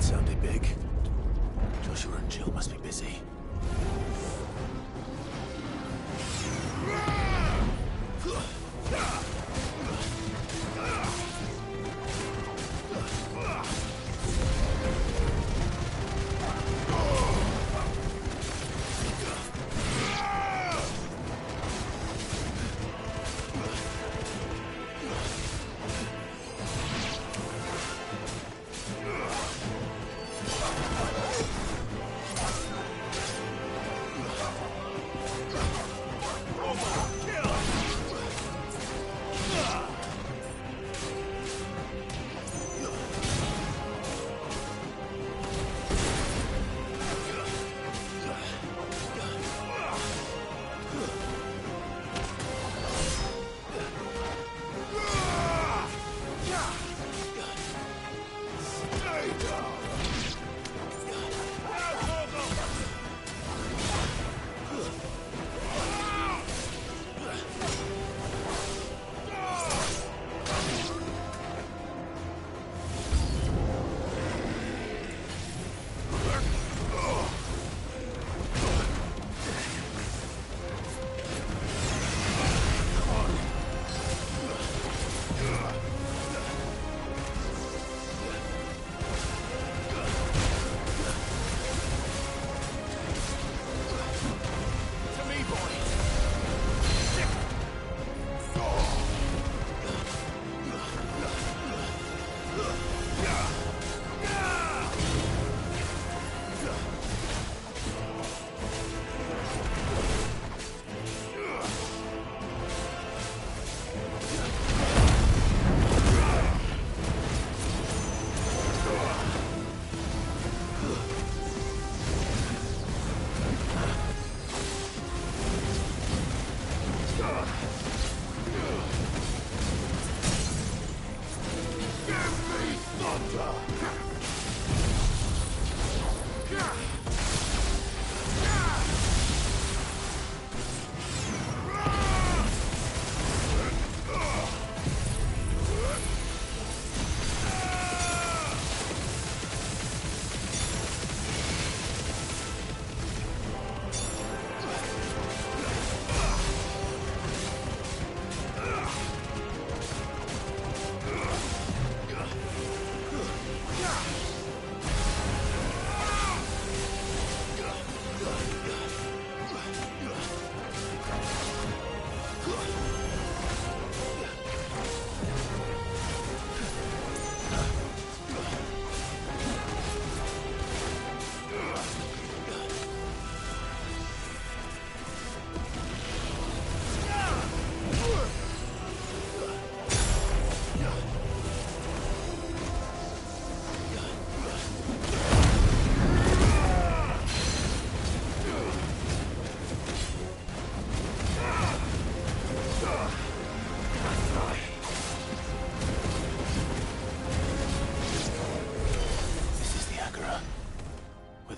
sounded big. Joshua and Jill must be busy.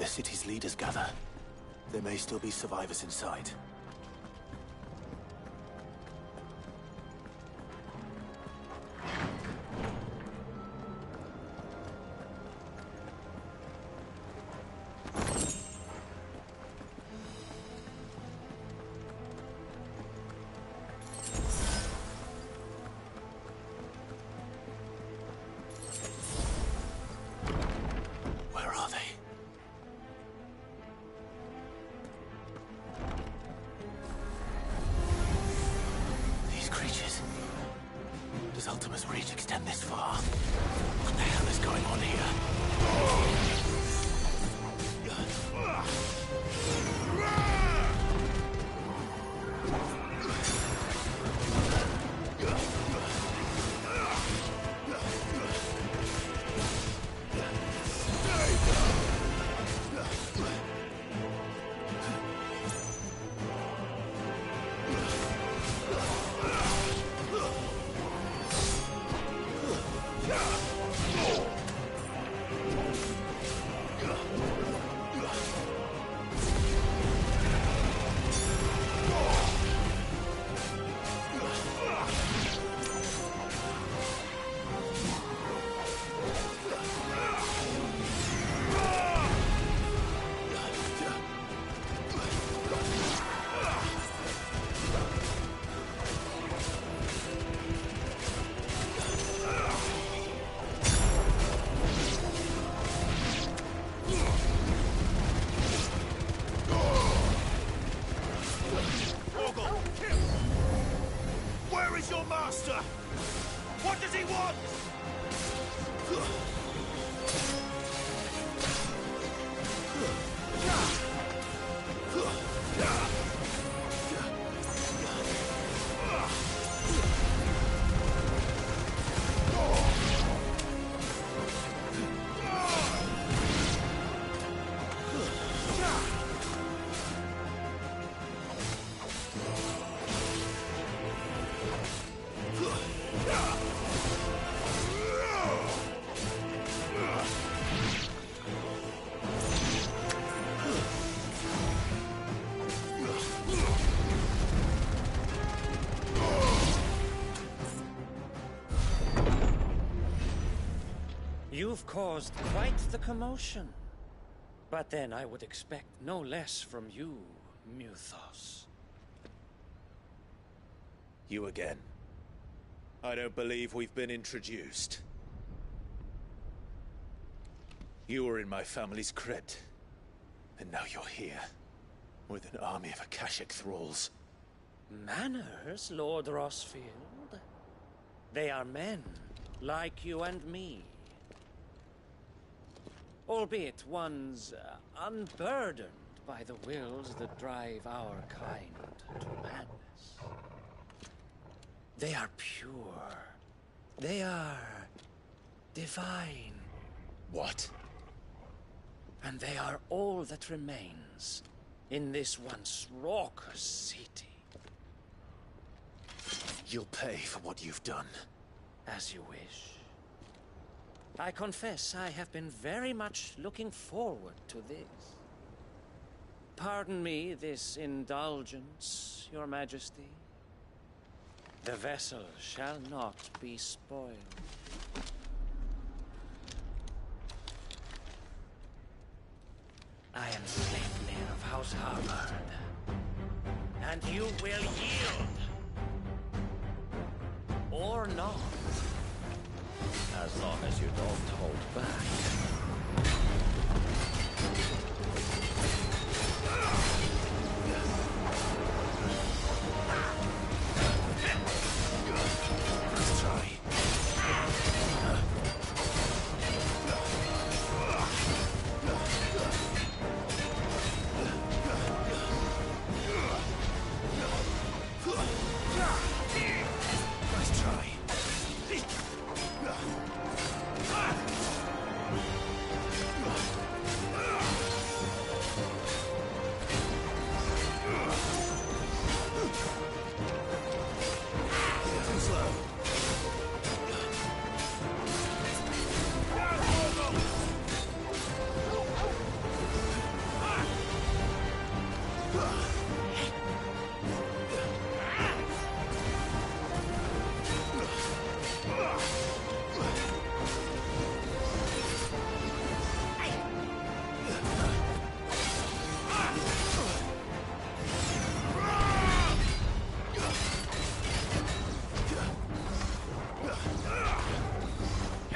City's leaders gather. There may still be survivors inside. Where are they? Does Ultima's reach extend this far? What the hell is going on here? You've caused quite the commotion. But then I would expect no less from you, Muthos. You again. I don't believe we've been introduced. You were in my family's crypt. And now you're here. With an army of Akashic thralls. Manners, Lord Rosfield? They are men, like you and me. Albeit ones unburdened by the wills that drive our kind to madness. They are pure. They are divine. What? And they are all that remains in this once raucous city. You'll pay for what you've done. As you wish. I confess I have been very much looking forward to this. Pardon me this indulgence, Your Majesty. The vessel shall not be spoiled. I am Sleipnir of House Harvard. And you will yield. Or not. As long as you don't hold back. Let's try. Nice try. Too slow.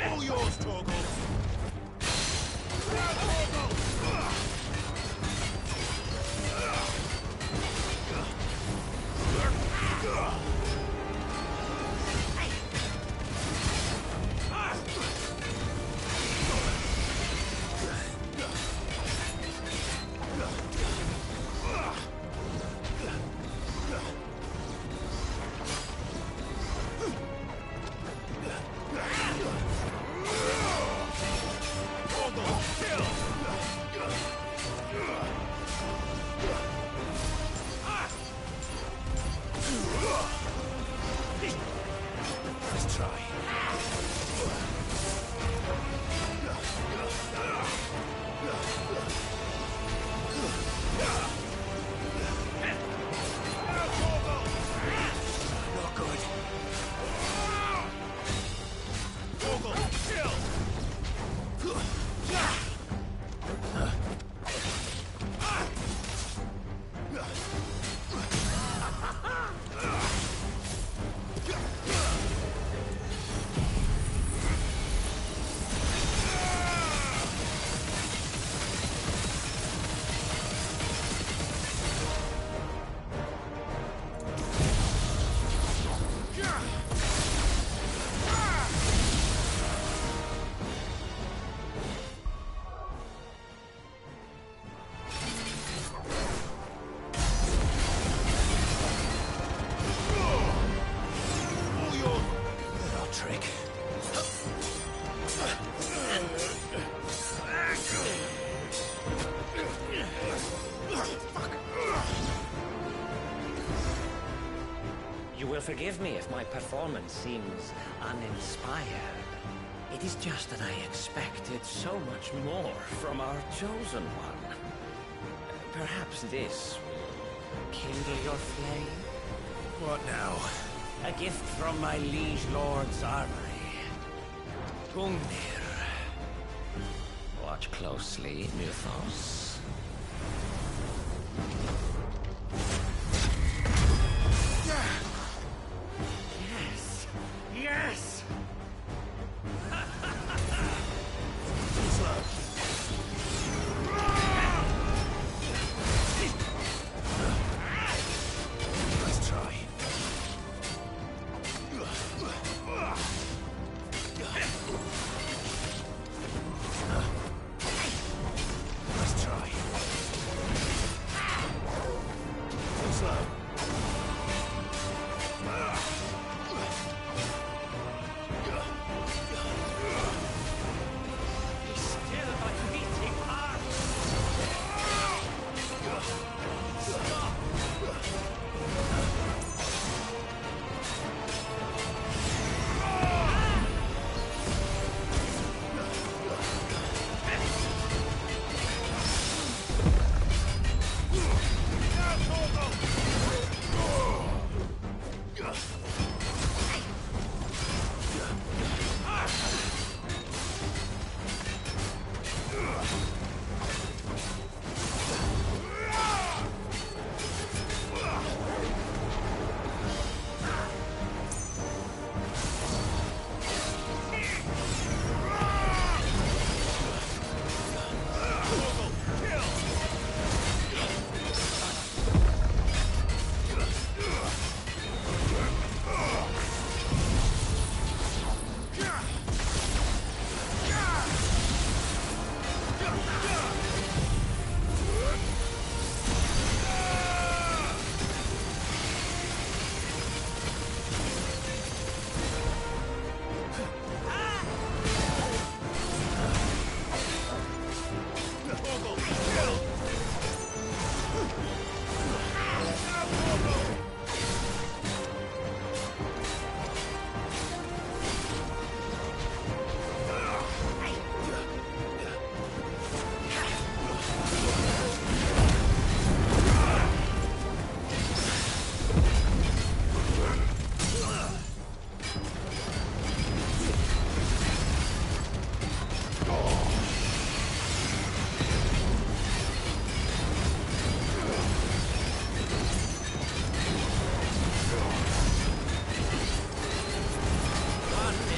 All yours, Torgal. Let's try. Not good. Torgal, chill! Trick. You will forgive me if my performance seems uninspired. It is just that I expected so much more from our chosen one. Perhaps this will kindle your flame? What now? A gift from my liege lord's armory. Gungnir. Watch closely, Mythos. Yes! Yes! Let's try. Let's try. Too slow. He's still my beating heart!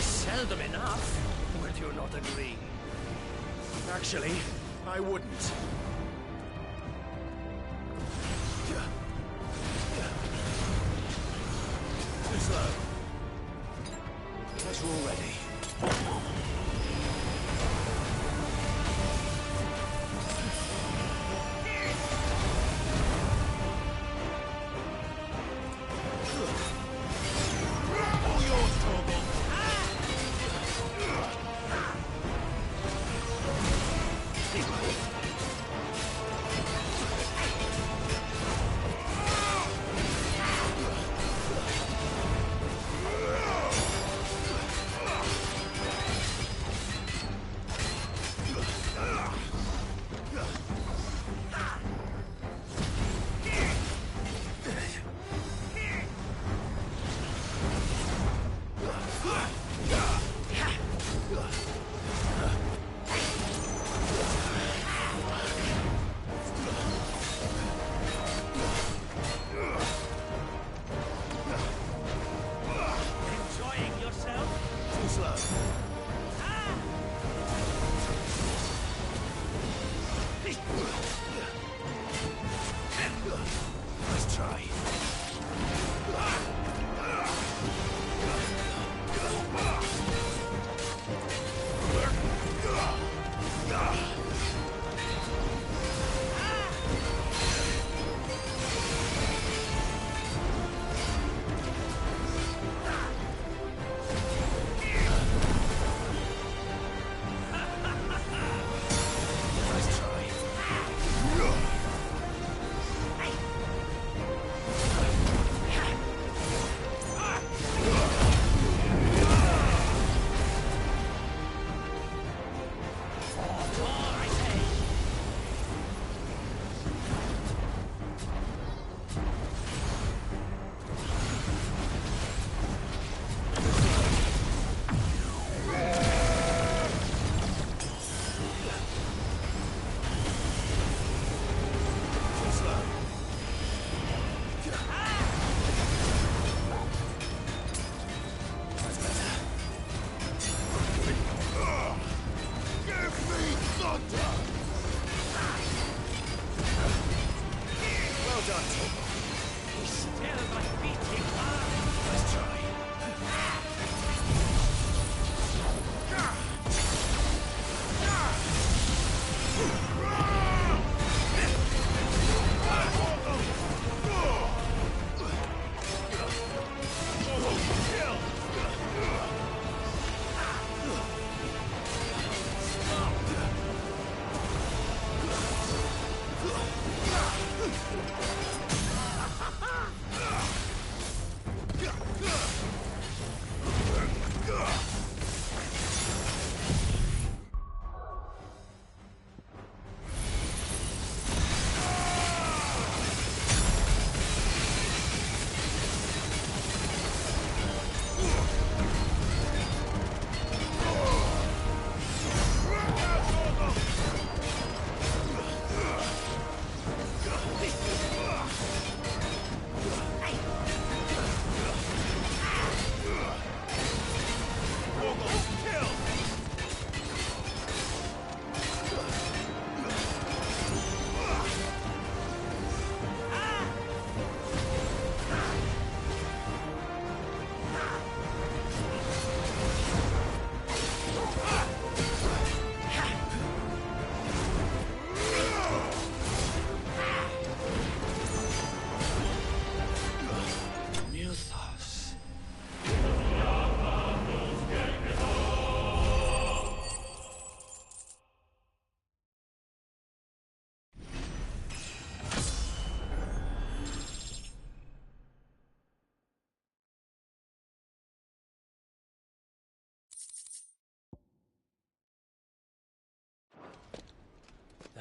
Seldom enough. Would you not agree? Actually, I wouldn't. Too slow. Guess we're all ready. All yours, Torgal.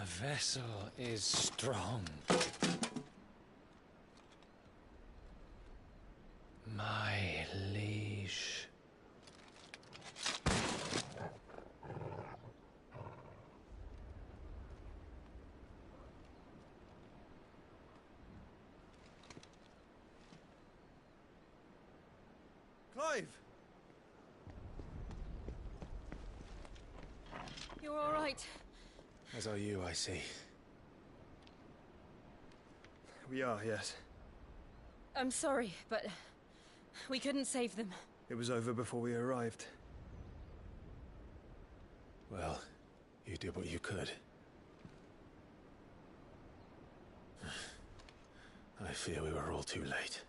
The vessel is strong. My liege. Clive! You're all right. As are you, I see. We are, yes. I'm sorry, but we couldn't save them. It was over before we arrived. Well, you did what you could. I fear we were all too late.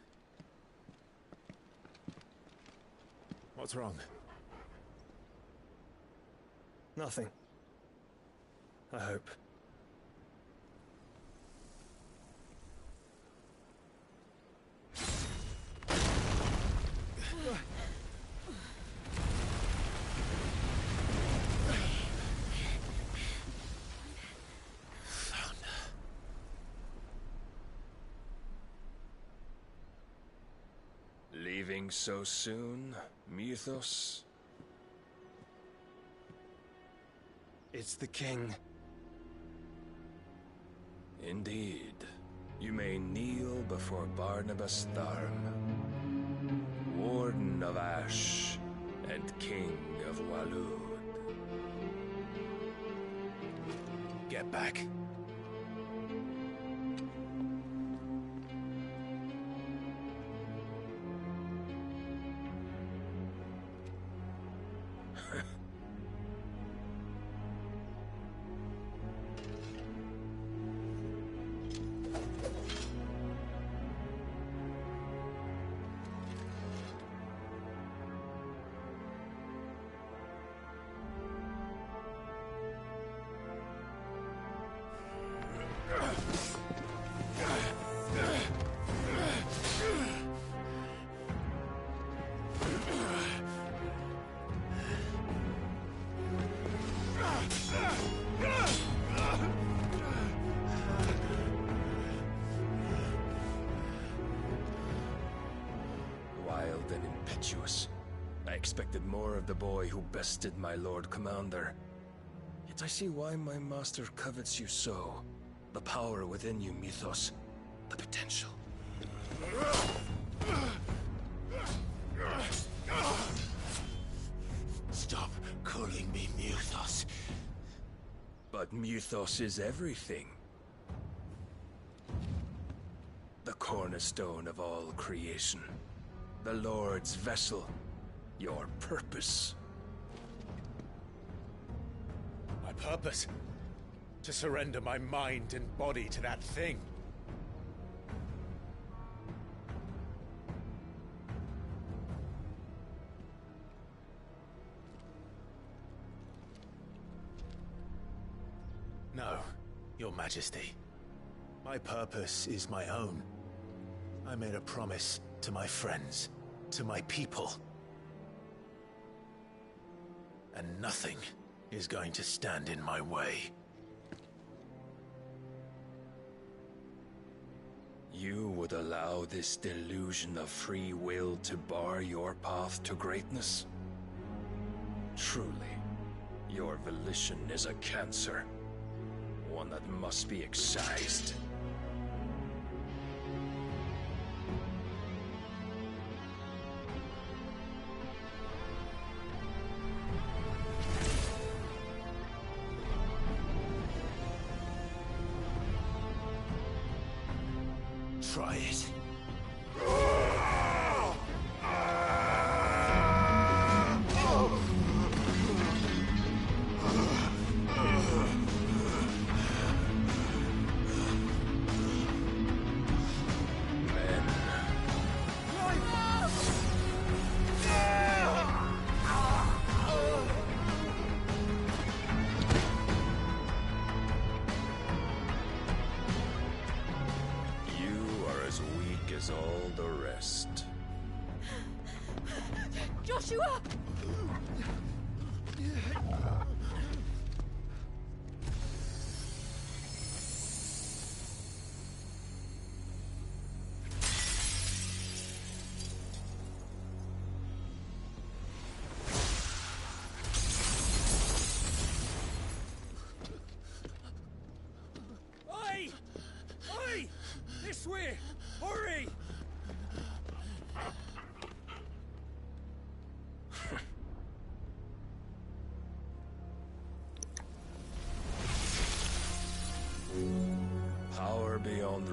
What's wrong? Nothing. I hope. Leaving so soon, Mythos? It's the king. Indeed. You may kneel before Barnabas Tharm, Warden of Ash and King of Waloed. Get back. Wild and impetuous. I expected more of the boy who bested my Lord Commander. Yet I see why my master covets you so. The power within you, Mythos. The potential. Stop calling me Mythos. But Mythos is everything. The cornerstone of all creation. The Lord's vessel. Your purpose. My purpose? To surrender my mind and body to that thing. No, Your Majesty. My purpose is my own. I made a promise to my friends, to my people. And nothing is going to stand in my way. You would allow this delusion of free will to bar your path to greatness? Truly, your volition is a cancer. One that must be excised. Try it. As all the rest. Joshua!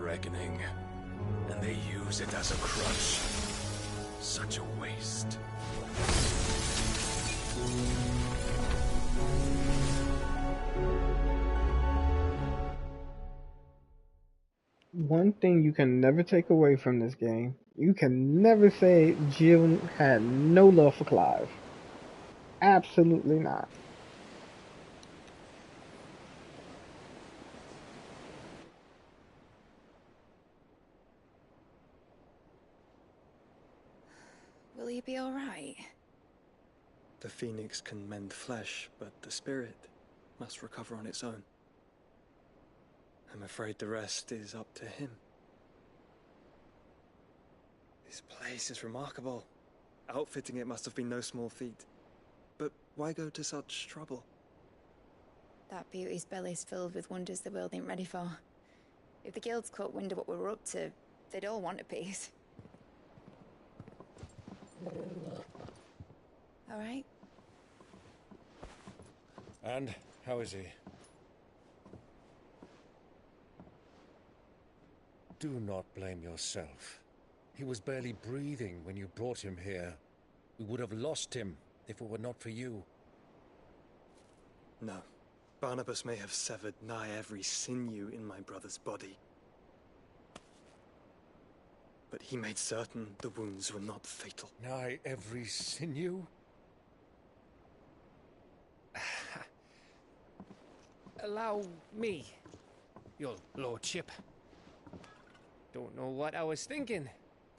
reckoning, and they use it as a crutch. Such a waste. One thing you can never take away from this game, you can never say Jill had no love for Clive. Absolutely not. Will he be alright? The phoenix can mend flesh, but the spirit must recover on its own. I'm afraid the rest is up to him. This place is remarkable. Outfitting it must have been no small feat. But why go to such trouble? That beauty's belly's filled with wonders the world ain't ready for. If the guilds caught wind of what we were up to, they'd all want a piece. Alright? And how is he? Do not blame yourself. He was barely breathing when you brought him here. We would have lost him if it were not for you. No. Barnabas may have severed nigh every sinew in my brother's body. But he made certain the wounds were not fatal. Nigh every sinew? Allow me, your lordship. Don't know what I was thinking,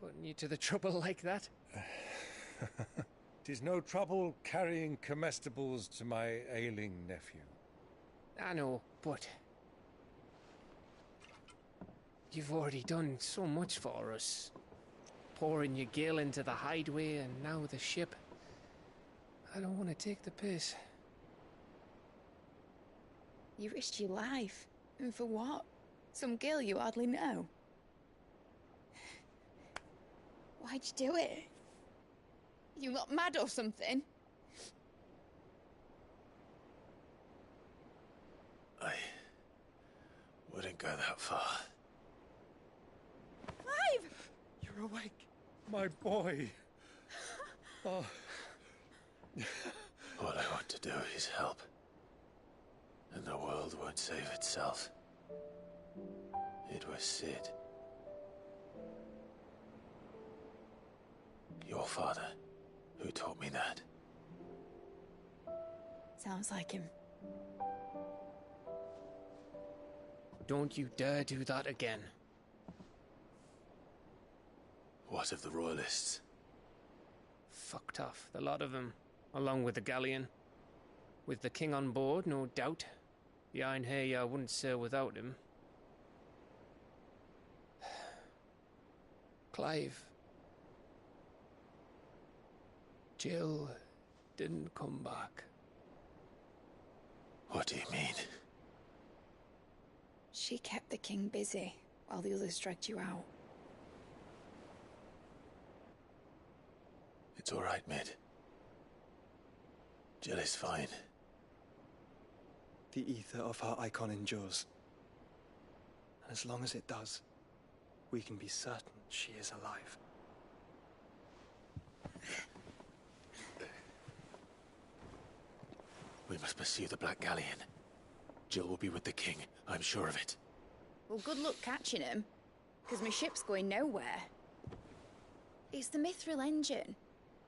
putting you to the trouble like that. 'Tis no trouble carrying comestibles to my ailing nephew. I know, but you've already done so much for us. Pouring your gil into the hideaway and now the ship. I don't want to take the piss. You risked your life. And for what? Some girl you hardly know. Why'd you do it? You not mad or something? I wouldn't go that far. Clive! You're awake, my boy. Oh. All I want to do is help. And the world won't save itself. It was Cid. Your father, who taught me that. Sounds like him. Don't you dare do that again. What of the Royalists? Fucked off, the lot of them, along with the galleon. With the king on board, no doubt. The Iron Hair wouldn't sail without him. Clive. Jill didn't come back. What do you mean? She kept the king busy while the others dragged you out. It's all right, Mid. Jill is fine. The ether of her icon endures. And as long as it does, we can be certain she is alive. We must pursue the Black Galleon. Jill will be with the king, I'm sure of it. Well, good luck catching him, because my ship's going nowhere. It's the Mithril engine.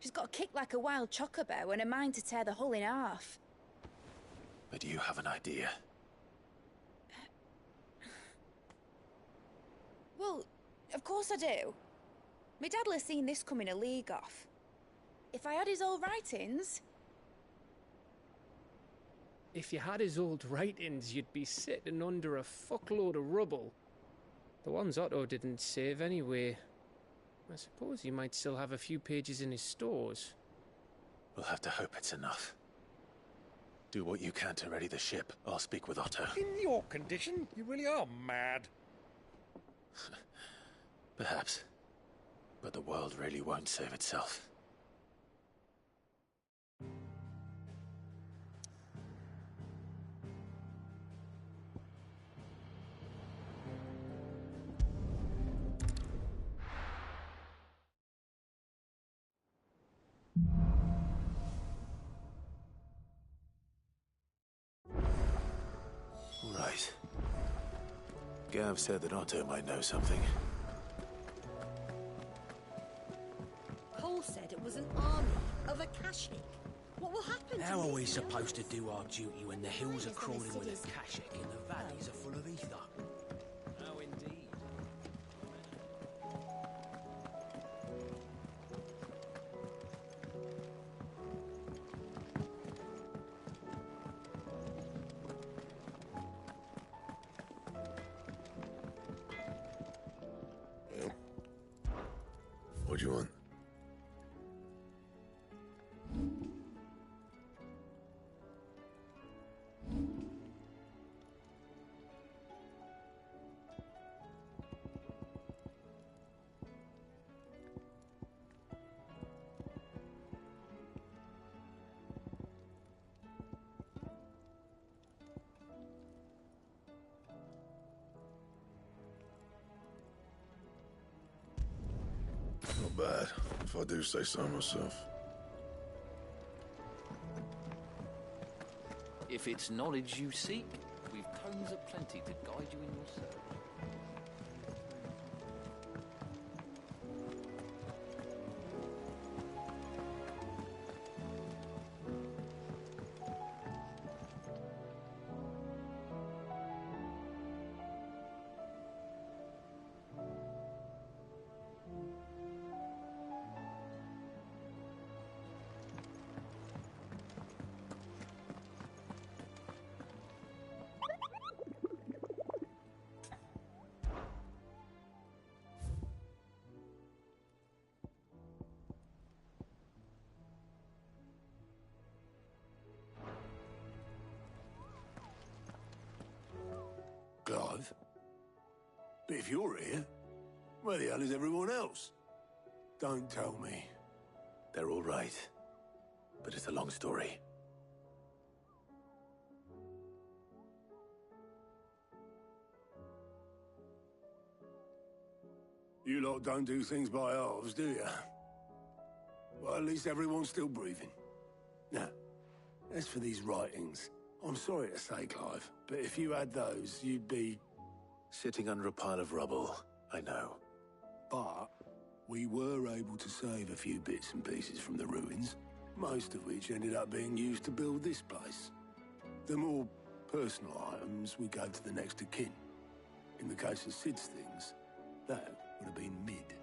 She's got a kick like a wild chocobo and a mind to tear the hull in half. But you have an idea. Well, of course I do. My dad'll have seen this coming a league off. If I had his old writings... If you had his old writings, you'd be sitting under a fuckload of rubble. The ones Otto didn't save anyway. I suppose he might still have a few pages in his stores. We'll have to hope it's enough. Do what you can to ready the ship. I'll speak with Otto. In your condition, you really are mad. Perhaps. But the world really won't save itself. Gav said that Otto might know something. Cole said it was an army of Akashic. What will happen to How are we these supposed to hills? do our duty when the hills are Areas of the crawling with cities. Akashic and the valleys are full of ether? Oh, indeed. What do you want? Not bad, if I do say so myself. If it's knowledge you seek, we've tomes of plenty to guide you in your search. Clive? But if you're here, where the hell is everyone else? Don't tell me. They're all right. But it's a long story. You lot don't do things by halves, do you? Well, at least everyone's still breathing. Now, as for these writings, I'm sorry to say, Clive, but if you had those, you'd be... Sitting under a pile of rubble, I know. But we were able to save a few bits and pieces from the ruins, most of which ended up being used to build this place. The more personal items we gave to the next of kin. In the case of Sid's things, that would have been mid.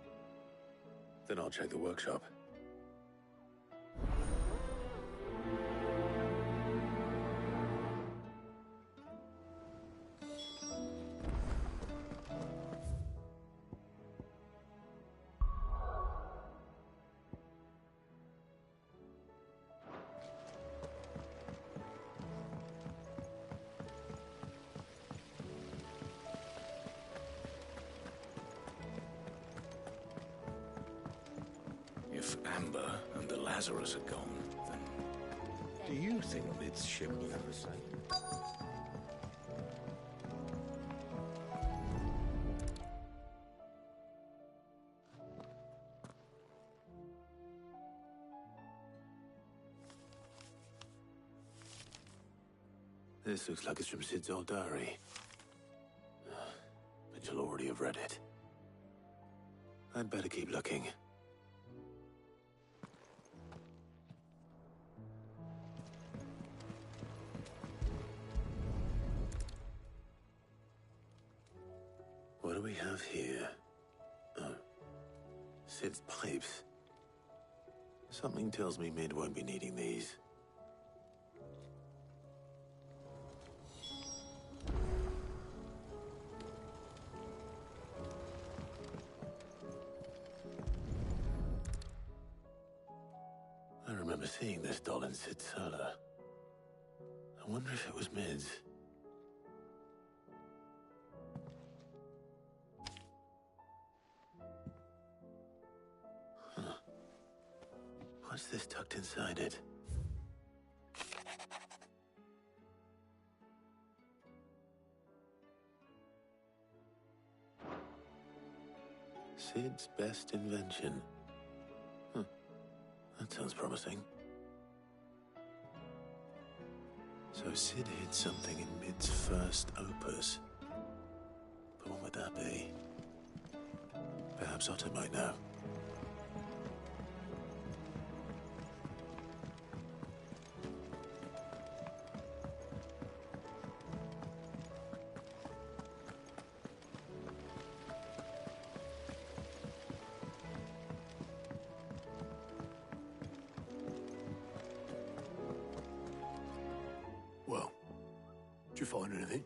Then I'll check the workshop. If Amber and the Lazarus are gone, then do you think Lid's ship will ever sail? This looks like it's from Sid's old diary. But you'll already have read it. I'd better keep looking. What do we have here? Oh. Sid's pipes. Something tells me Mid won't be needing these. I remember seeing this doll in Sid's cellar. I wonder if it was Mid's. What's this tucked inside it? Sid's best invention. That sounds promising. So Sid hid something in Mid's first opus. What would that be? Perhaps Otto might know. Well, did you find anything?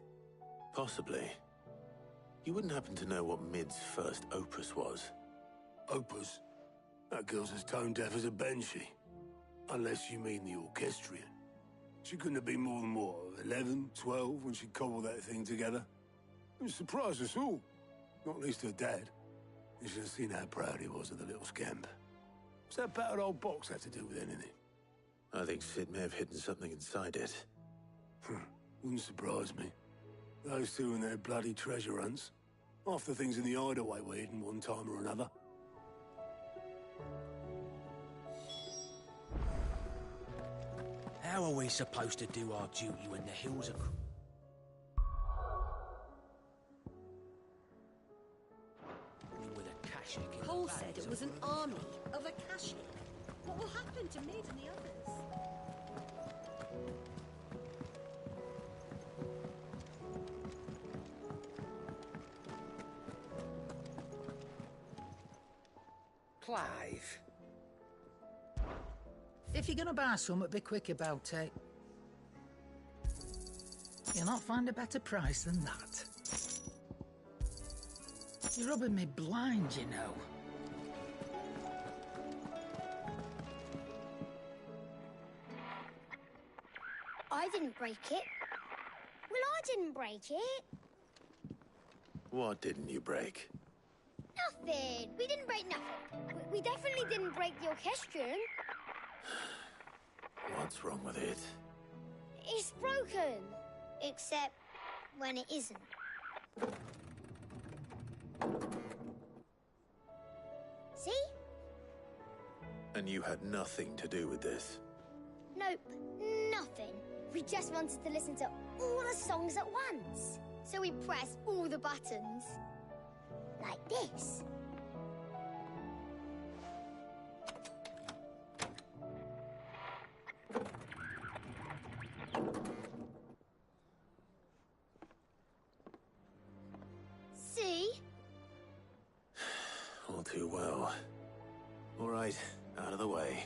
Possibly. You wouldn't happen to know what Mid's first opus was? Opus? That girl's as tone deaf as a banshee. Unless you mean the orchestrion. She couldn't have been more than, what, 11, 12 when she cobbled that thing together? It surprised us all. Not least her dad. You should have seen how proud he was of the little scamp. What's that battered old box have to do with anything? I think Sid may have hidden something inside it. Wouldn't surprise me. Those two and their bloody treasure hunts. Half the things in the hideaway were hidden one time or another. How are we supposed to do our duty when the hills are... with a Kashyyyk in the Cole valleys said it of was an Ruvik? army of a Kashyyyk. What will happen to Mid and the others? Clive. If you're gonna buy something, be quick about it. You'll not find a better price than that. You're rubbing me blind, you know. I didn't break it. Well, I didn't break it. What didn't you break? Nothing. We didn't break nothing. We definitely didn't break the orchestrion. What's wrong with it? It's broken. Except when it isn't. See? And you had nothing to do with this? Nope, nothing. We just wanted to listen to all the songs at once. So we pressed all the buttons. Like this. See? All too well. All right, out of the way.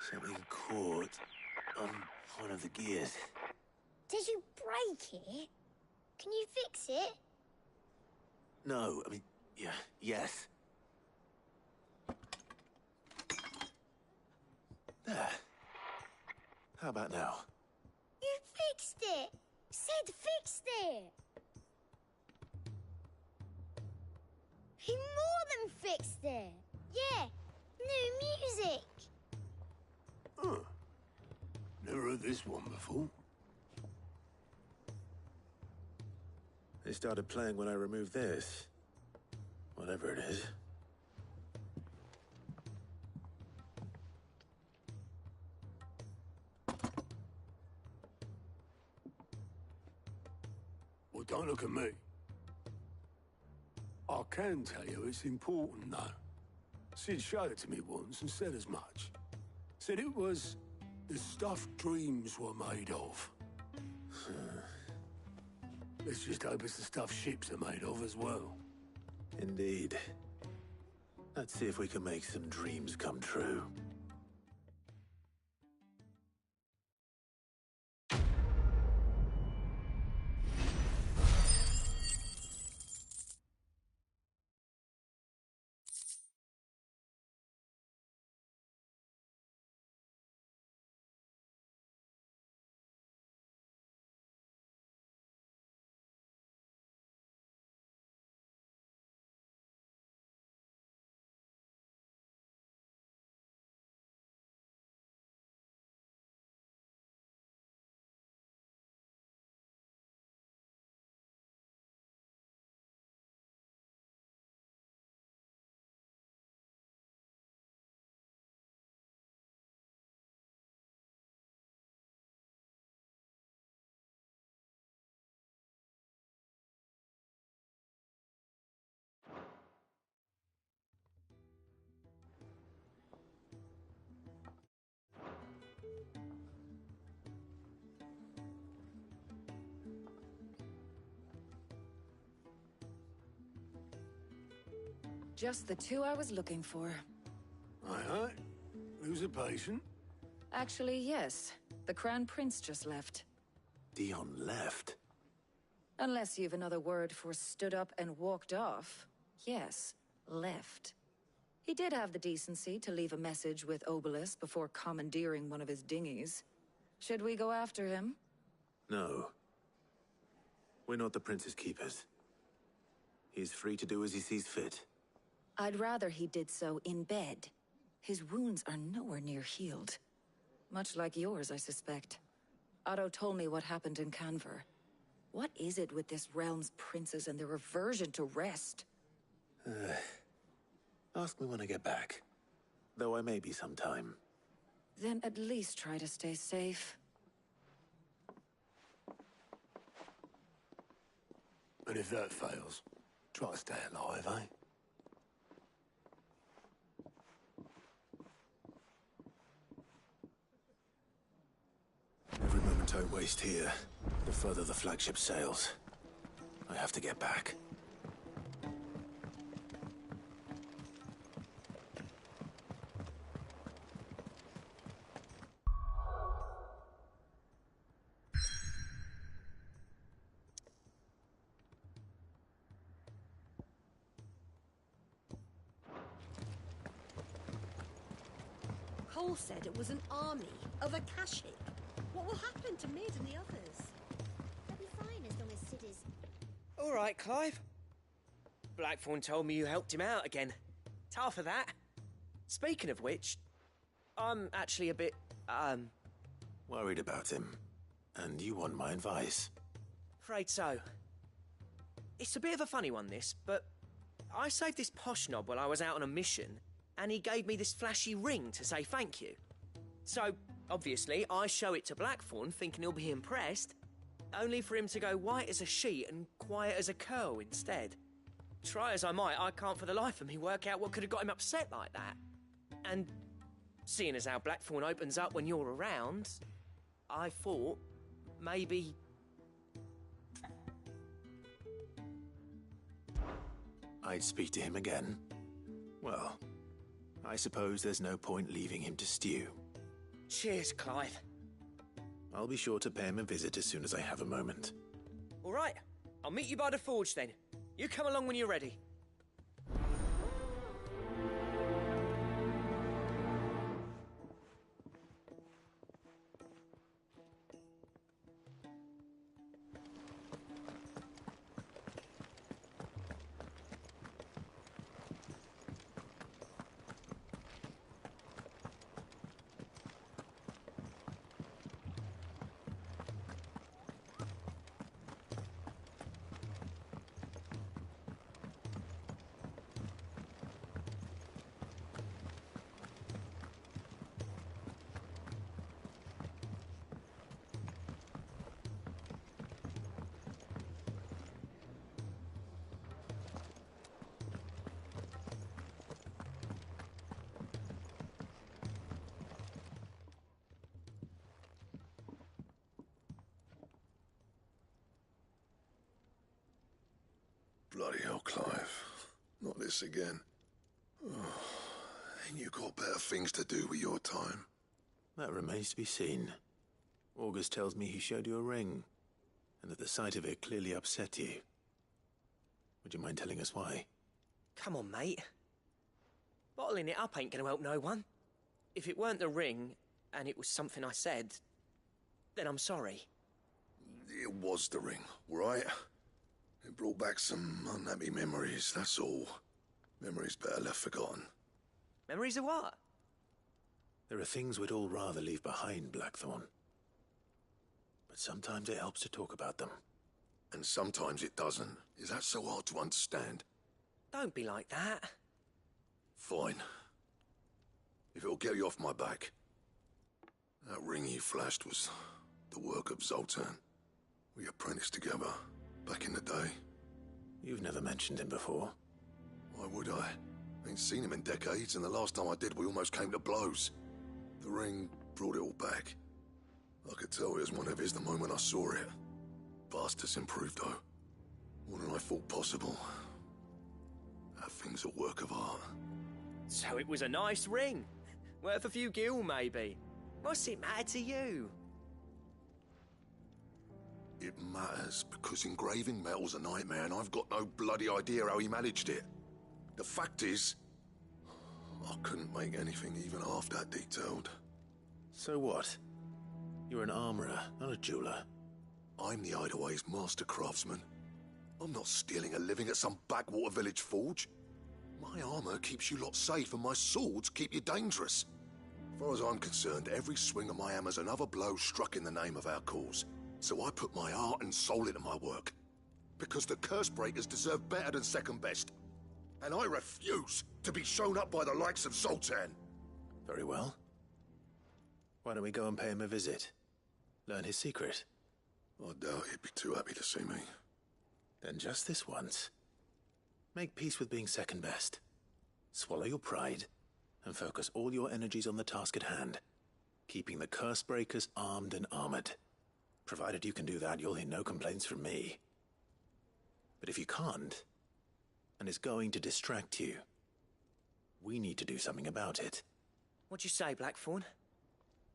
Something caught on one of the gears. Did you break it? Can you fix it? No, I mean, yeah, yes. There. How about now? You fixed it! Sid fixed it! He more than fixed it! Yeah, new music! Huh. Never heard this one before. They started playing when I removed this. Whatever it is. Well, don't look at me. I can tell you it's important, though. Sid showed it to me once and said as much. Said it was the stuff dreams were made of. Let's just hope it's the stuff ships are made of as well. Indeed. Let's see if we can make some dreams come true. Just the two I was looking for. Aye. Who's a patient? Actually, yes. The Crown Prince just left. Dion left? Unless you've another word for stood up and walked off. Yes, left. He did have the decency to leave a message with Obelisk before commandeering one of his dinghies. Should we go after him? No. We're not the Prince's keepers. He's free to do as he sees fit. I'd rather he did so in bed. His wounds are nowhere near healed. Much like yours, I suspect. Otto told me what happened in Canver. What is it with this realm's princes and their aversion to rest? Ask me when I get back. Though I may be sometime. Then at least try to stay safe. And if that fails, try to stay alive, eh? Every moment I waste here, the further the flagship sails. I have to get back. Cole said it was an army of Akashic. What will happen to Mid and the others? They'll be fine as long as Sid is... All right, Clive. Blackthorn told me you helped him out again. Tough of that. Speaking of which, I'm actually a bit, Worried about him. And you want my advice? afraid so. It's a bit of a funny one, this, but I saved this posh knob while I was out on a mission, and he gave me this flashy ring to say thank you. So, obviously, I show it to Blackthorn, thinking he'll be impressed, only for him to go white as a sheet and quiet as a curl instead. Try as I might, I can't for the life of me work out what could have got him upset like that. And seeing as how Blackthorn opens up when you're around, I thought maybe... I'd speak to him again. Well, I suppose there's no point leaving him to stew. Cheers, Clive. I'll be sure to pay him a visit as soon as I have a moment. All right, I'll meet you by the forge then. You come along when you're ready. Bloody hell, Clive. Not this again. Oh, ain't you got better things to do with your time? That remains to be seen. August tells me he showed you a ring, and that the sight of it clearly upset you. Would you mind telling us why? Come on, mate. Bottling it up ain't gonna help no one. If it weren't the ring, and it was something I said, then I'm sorry. It was the ring, right? It brought back some unhappy memories, that's all. Memories better left forgotten. Memories of what? There are things we'd all rather leave behind, Blackthorn. But sometimes it helps to talk about them. And sometimes it doesn't. Is that so hard to understand? Don't be like that. Fine. If it'll get you off my back. That ring you flashed was the work of Zoltan. We apprenticed together. Back in the day. You've never mentioned him before. Why would I? Ain't seen him in decades, and the last time I did, we almost came to blows. The ring brought it all back. I could tell it was one of his the moment I saw it. Vast has improved, though. More than I thought possible. That thing's a work of art. So it was a nice ring. Worth a few gil, maybe. What's it matter to you? It matters because engraving metal's a nightmare and I've got no bloody idea how he managed it. The fact is, I couldn't make anything even half that detailed. So what? You're an armorer, not a jeweler. I'm the Hideaway's master craftsman. I'm not stealing a living at some backwater village forge. My armor keeps you lot safe and my swords keep you dangerous. As far as I'm concerned, every swing of my hammer's another blow struck in the name of our cause. So I put my heart and soul into my work. Because the Cursebreakers deserve better than second best. And I refuse to be shown up by the likes of Zoltan. Very well. Why don't we go and pay him a visit? Learn his secret. I doubt he'd be too happy to see me. Then just this once. Make peace with being second best. Swallow your pride, and focus all your energies on the task at hand. Keeping the Cursebreakers armed and armored. Provided you can do that, you'll hear no complaints from me. But if you can't, and it's going to distract you, we need to do something about it. What'd you say, Blackthorn?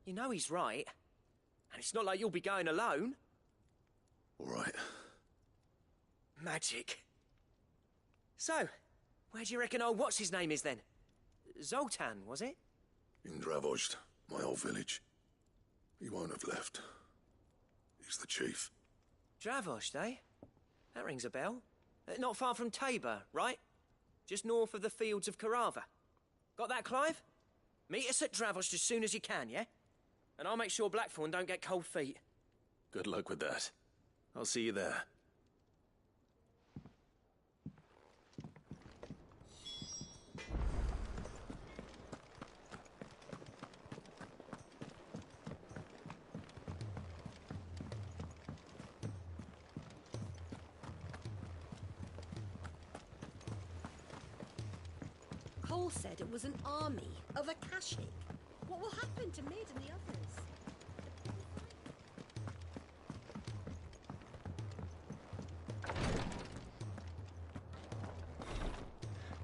You know he's right. And it's not like you'll be going alone. All right. Magic. So, where do you reckon old what's-his-name is then? Zoltan, was it? In Dravozd, my old village. He won't have left. He's the chief. Dravozd, eh? That rings a bell. Not far from Tabor, right? Just north of the fields of Carava. Got that, Clive? Meet us at Dravozd as soon as you can, yeah? And I'll make sure Blackthorn don't get cold feet. Good luck with that. I'll see you there. Cole said it was an army of Akashic. What will happen to Mid and the others?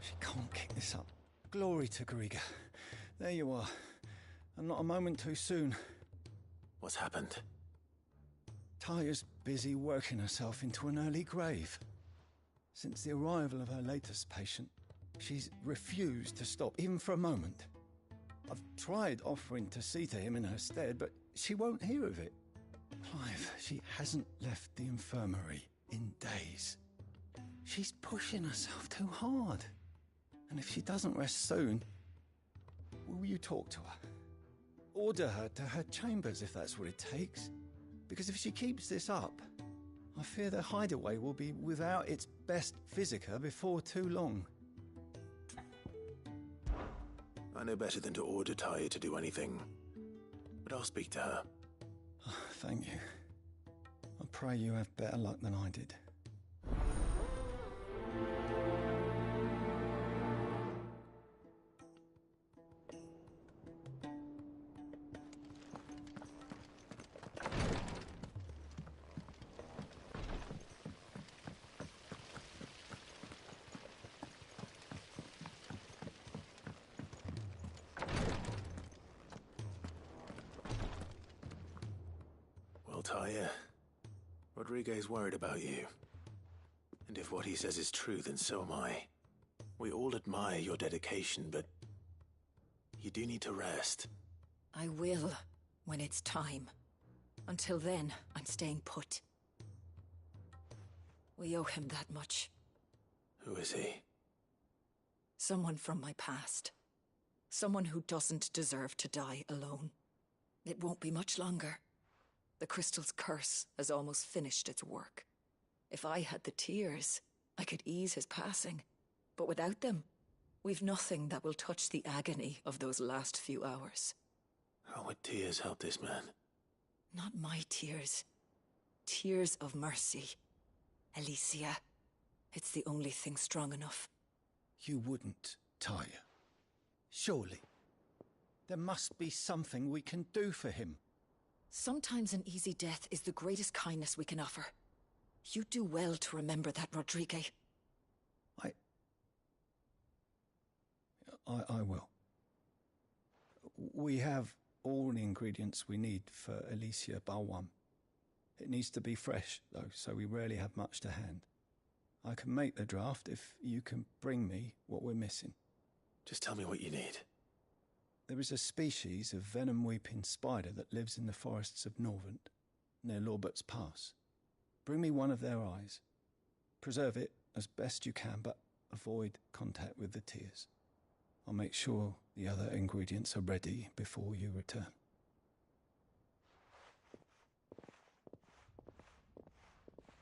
She can't kick this up. Glory to Griga. There you are. And not a moment too soon. What's happened? Taya's busy working herself into an early grave. Since the arrival of her latest patient, she's refused to stop, even for a moment. I've tried offering to see to him in her stead, but she won't hear of it. Clive, she hasn't left the infirmary in days. She's pushing herself too hard. And if she doesn't rest soon, will you talk to her? Order her to her chambers if that's what it takes. Because if she keeps this up, I fear the Hideaway will be without its best physica before too long. I know better than to order Taya to do anything, but I'll speak to her. Thank you. I pray you have better luck than I did. Taya, Rodriguez worried about you. And if what he says is true, then so am I. We all admire your dedication, but you do need to rest. I will, when it's time. Until then, I'm staying put. We owe him that much. Who is he? Someone from my past. Someone who doesn't deserve to die alone. It won't be much longer. The crystal's curse has almost finished its work. If I had the tears, I could ease his passing. But without them, we've nothing that will touch the agony of those last few hours. How would tears help this man? Not my tears. Tears of mercy. Alicia. It's the only thing strong enough. You wouldn't, Taya. Surely. There must be something we can do for him. Sometimes an easy death is the greatest kindness we can offer. You do well to remember that, Rodrigue. I will. We have all the ingredients we need for Alicia Balwam. It needs to be fresh, though, so we rarely have much to hand. I can make the draft if you can bring me what we're missing. Just tell me what you need. There is a species of venom-weeping spider that lives in the forests of Norvent, near Lorbert's Pass. Bring me one of their eyes. Preserve it as best you can, but avoid contact with the tears. I'll make sure the other ingredients are ready before you return.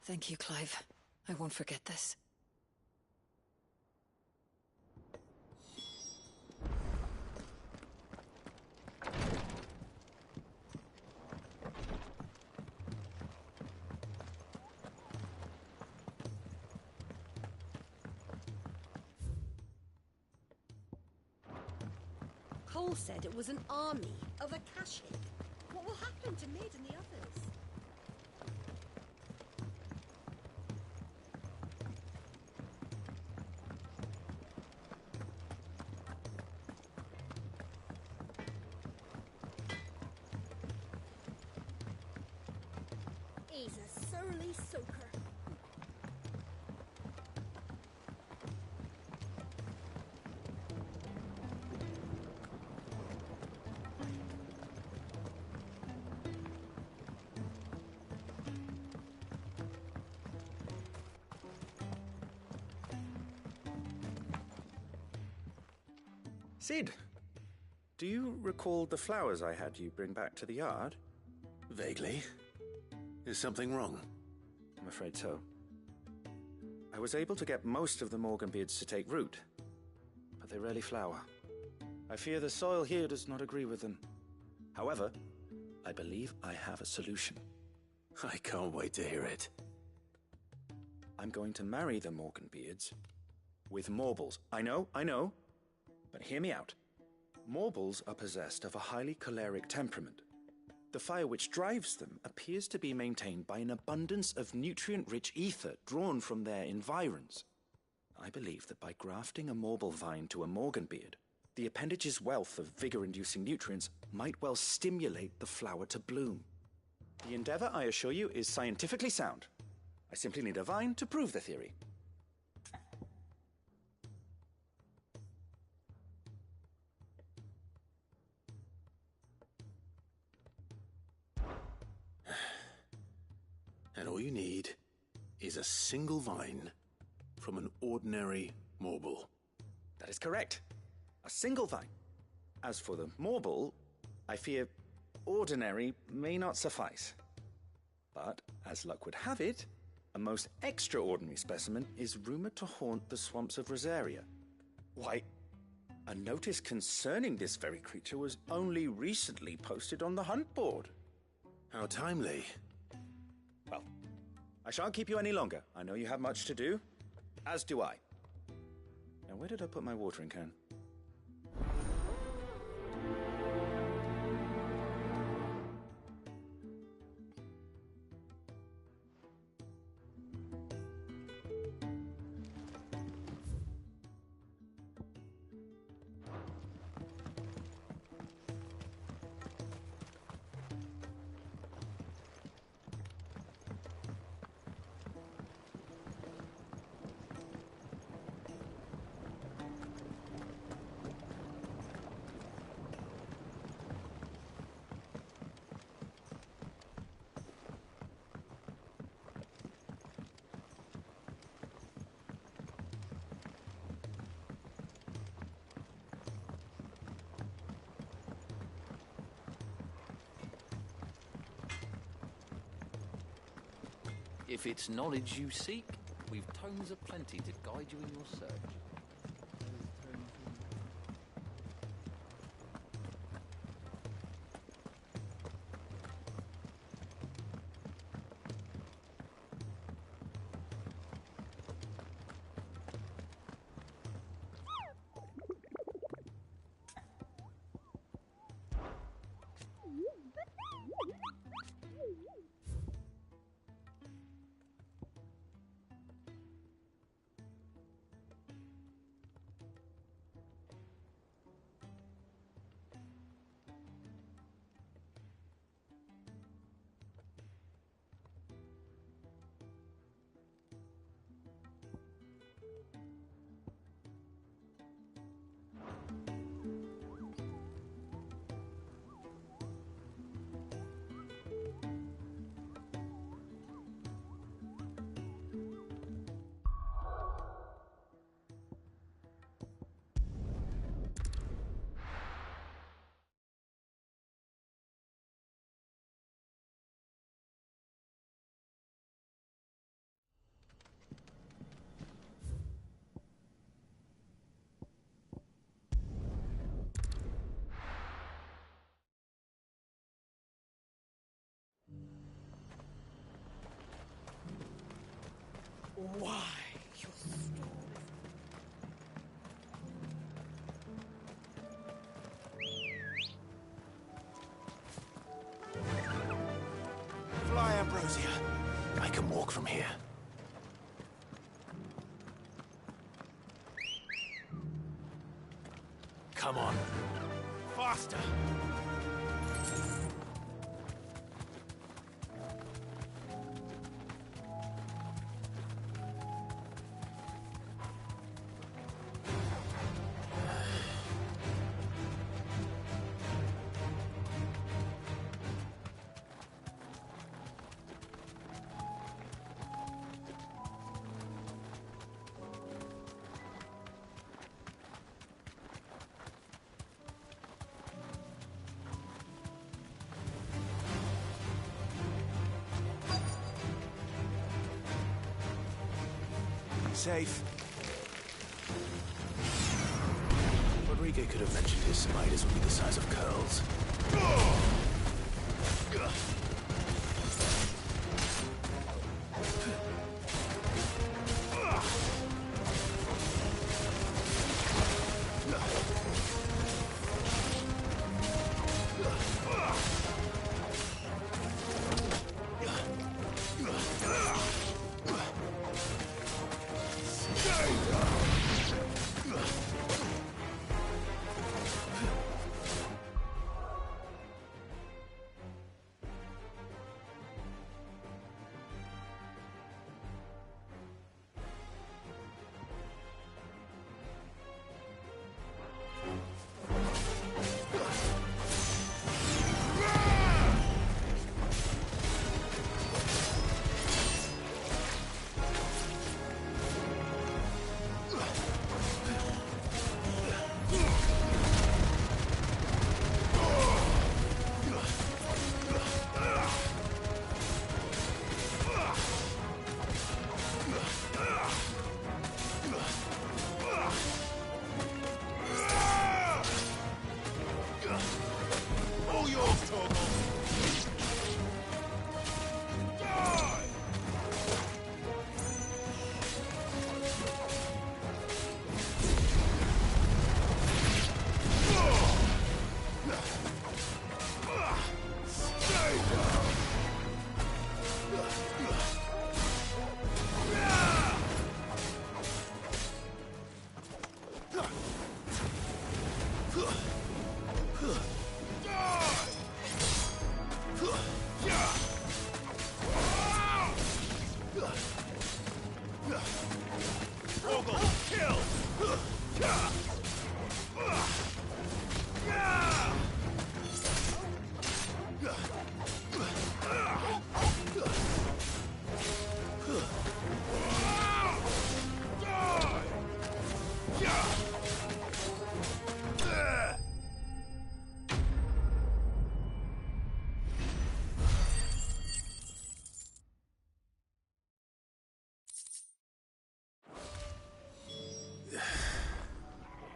Thank you, Clive. I won't forget this. Cole said it was an army of Akashic. What will happen to Mid and the others? He's a surly soaker. Sid, do you recall the flowers I had you bring back to the yard? Vaguely. Is something wrong? I'm afraid so. I was able to get most of the Morganbeards to take root, but they rarely flower. I fear the soil here does not agree with them. However, I believe I have a solution. I can't wait to hear it. I'm going to marry the Morganbeards with Morbles. I know, but hear me out. Morbles are possessed of a highly choleric temperament. The fire which drives them appears to be maintained by an abundance of nutrient-rich ether drawn from their environs. I believe that by grafting a Morble vine to a Morganbeard, the appendage's wealth of vigor-inducing nutrients might well stimulate the flower to bloom. The endeavor, I assure you, is scientifically sound. I simply need a vine to prove the theory. And all you need is a single vine from an ordinary Morble. That is correct. A single vine. As for the Morble, I fear ordinary may not suffice. But, as luck would have it, a most extraordinary specimen is rumored to haunt the swamps of Rosaria. Why, a notice concerning this very creature was only recently posted on the hunt board. How timely. Well, I shan't keep you any longer. I know you have much to do, as do I. Now, where did I put my watering can? If it's knowledge you seek, we've tomes aplenty to guide you in your search. Why? Fly, Ambrosia. I can walk from here. Come on. Faster! Safe. Rodrigo could have mentioned his spiders would be the size of curls.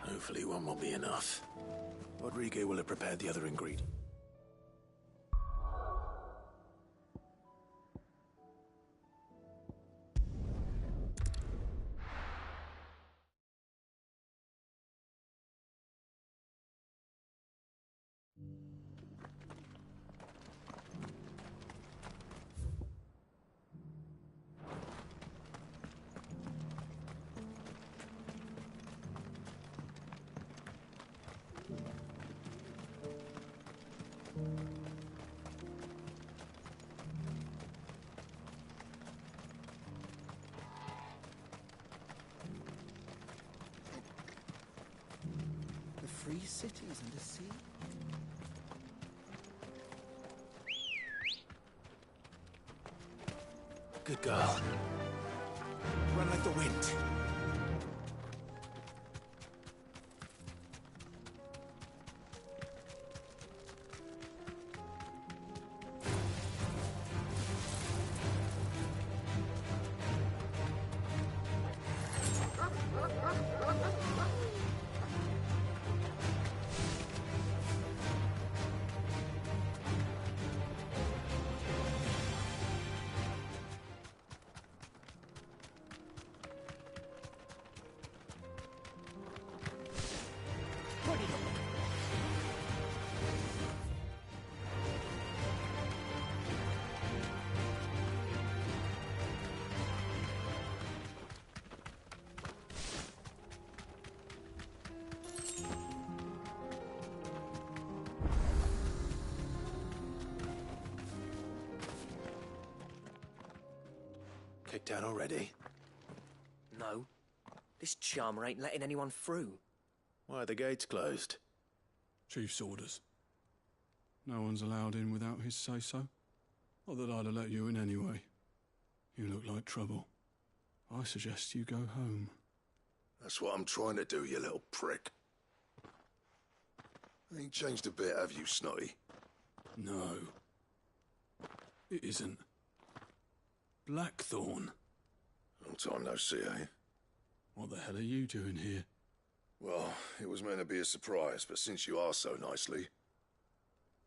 Hopefully one will be enough. Rodrigo will have prepared the other ingredient. Free cities and a sea. Good girl. Run like the wind. Kicked out already? No. This charmer ain't letting anyone through. Why are the gates closed? Chief's orders. No one's allowed in without his say-so. Not that I'd have let you in anyway. You look like trouble. I suggest you go home. That's what I'm trying to do, you little prick. Ain't changed a bit, have you, Snotty? No. It isn't. Blackthorn. Long time no see, eh? What the hell are you doing here? Well, it was meant to be a surprise, but since you are so nicely,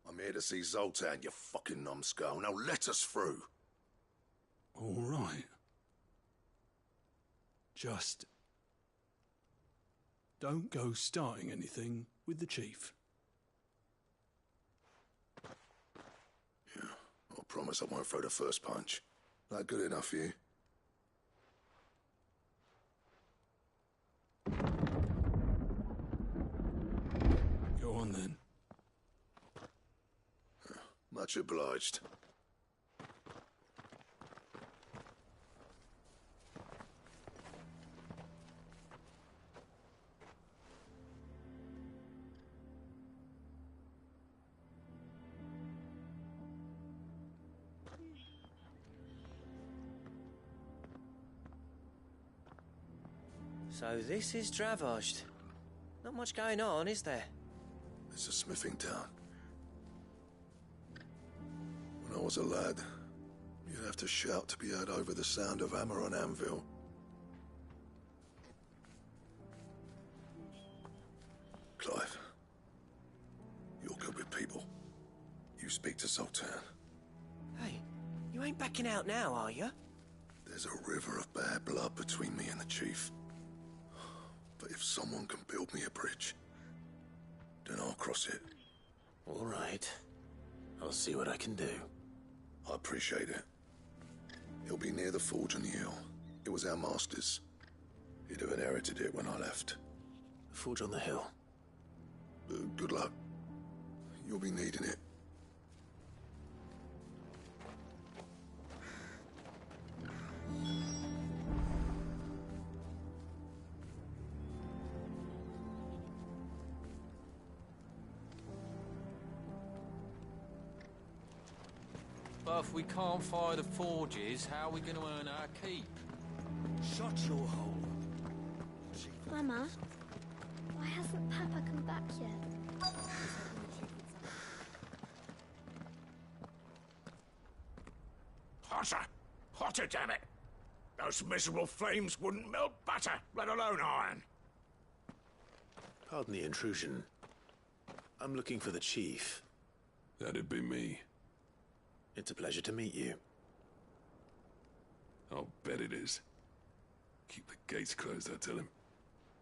I'm here to see Zoltan, you fucking numbskull. Now let us through. All right. Just don't go starting anything with the chief. Yeah, I promise I won't throw the first punch. That good enough for you? Go on then. Much obliged. So this is Dravozd. Not much going on, is there? It's a smithing town. When I was a lad, you'd have to shout to be heard over the sound of hammer on anvil. Clive, you're good with people. You speak to Zoltan. Hey, you ain't backing out now, are you? There's a river of bad blood between me and the chief. But if someone can build me a bridge, then I'll cross it. All right. I'll see what I can do. I appreciate it. He'll be near the forge on the hill. It was our master's. He'd have inherited it when I left. The forge on the hill? Good luck. You'll be needing it. But if we can't fire the forges, how are we going to earn our keep? Shut your hole. Mama, why hasn't Papa come back yet? Hotter! Hotter, damn it! Those miserable flames wouldn't melt butter, let alone iron. Pardon the intrusion. I'm looking for the chief. That'd be me. It's a pleasure to meet you. I'll bet it is. Keep the gates closed, I tell him.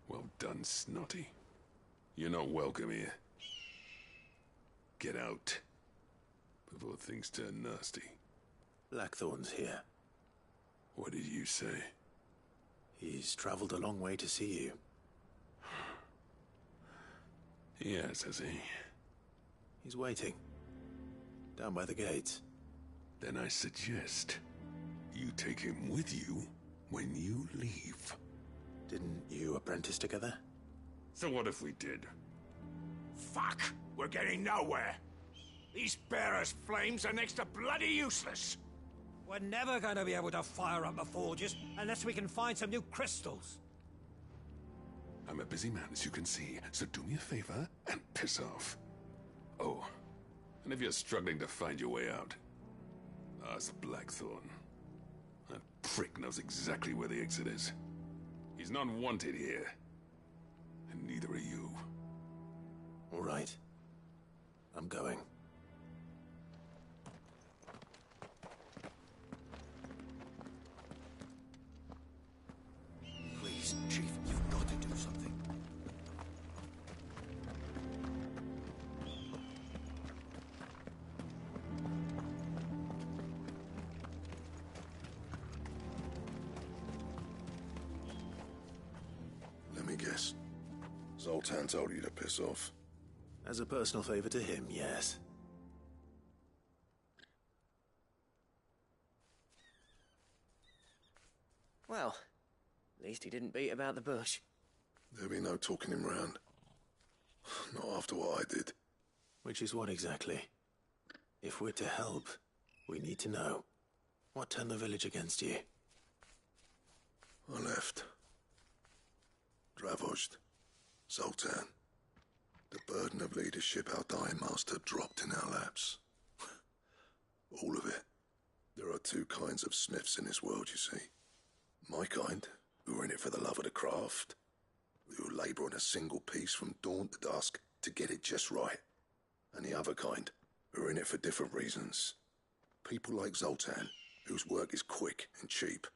Well done, Snotty. You're not welcome here. Get out. Before things turn nasty. Blackthorn's here. What did you say? He's traveled a long way to see you. Yes, has he? He's waiting. Down by the gates. Then I suggest you take him with you when you leave. Didn't you apprentice together? So what if we did? Fuck! We're getting nowhere. These bearers' flames are next to bloody useless. We're never going to be able to fire up the forges unless we can find some new crystals. I'm a busy man, as you can see, so do me a favor and piss off. Oh, and if you're struggling to find your way out, ask Blackthorn. That prick knows exactly where the exit is. He's not wanted here. And neither are you. All right. I'm going. Please, Chief, you've got to do something. Let me guess. Zoltan told you to piss off. As a personal favor to him, yes. Well, at least he didn't beat about the bush. There'll be no talking him round. Not after what I did. Which is what exactly? If we're to help, we need to know. What turned the village against you? I left. Dravozd. Zoltan. The burden of leadership our dying master dropped in our laps. All of it. There are two kinds of smiths in this world, you see. My kind, who are in it for the love of the craft, who labour on a single piece from dawn to dusk to get it just right. And the other kind, who are in it for different reasons. People like Zoltan, whose work is quick and cheap.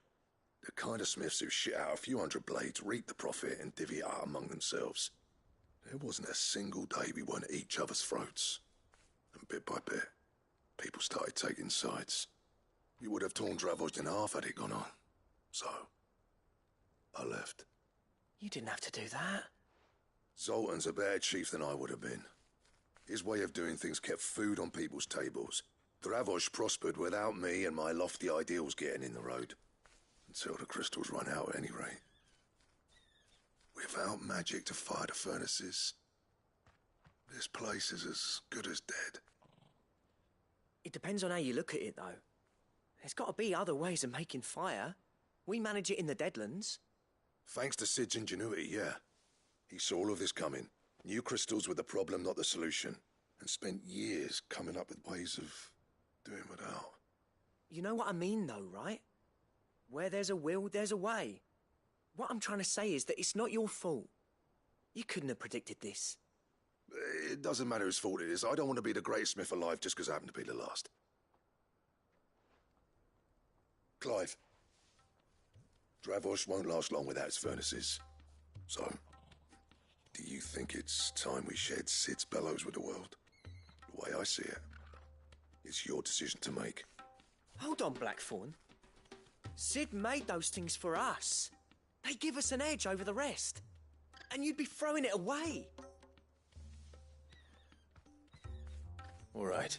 The kind of smiths who shit out a few hundred blades, reap the profit, and divvy it out among themselves. There wasn't a single day we weren't at each other's throats. And bit by bit, people started taking sides. You would have torn Dravozd in half had it gone on. So, I left. You didn't have to do that. Zoltan's a better chief than I would have been. His way of doing things kept food on people's tables. Dravozd prospered without me and my lofty ideals getting in the road. Until the crystals run out at any rate. Without magic to fire the furnaces, this place is as good as dead. It depends on how you look at it, though. There's got to be other ways of making fire. We manage it in the Deadlands. Thanks to Sid's ingenuity, yeah. He saw all of this coming. Knew crystals were the problem, not the solution. And spent years coming up with ways of doing without. You know what I mean, though, right? Where there's a will, there's a way. What I'm trying to say is that it's not your fault. You couldn't have predicted this. It doesn't matter whose fault it is. I don't want to be the greatest smith alive just because I happen to be the last. Clive. Dravozd won't last long without its furnaces. So, do you think it's time we shared Sid's bellows with the world? The way I see it, it's your decision to make. Hold on, Blackthorn. Sid made those things for us. They give us an edge over the rest. And you'd be throwing it away. All right.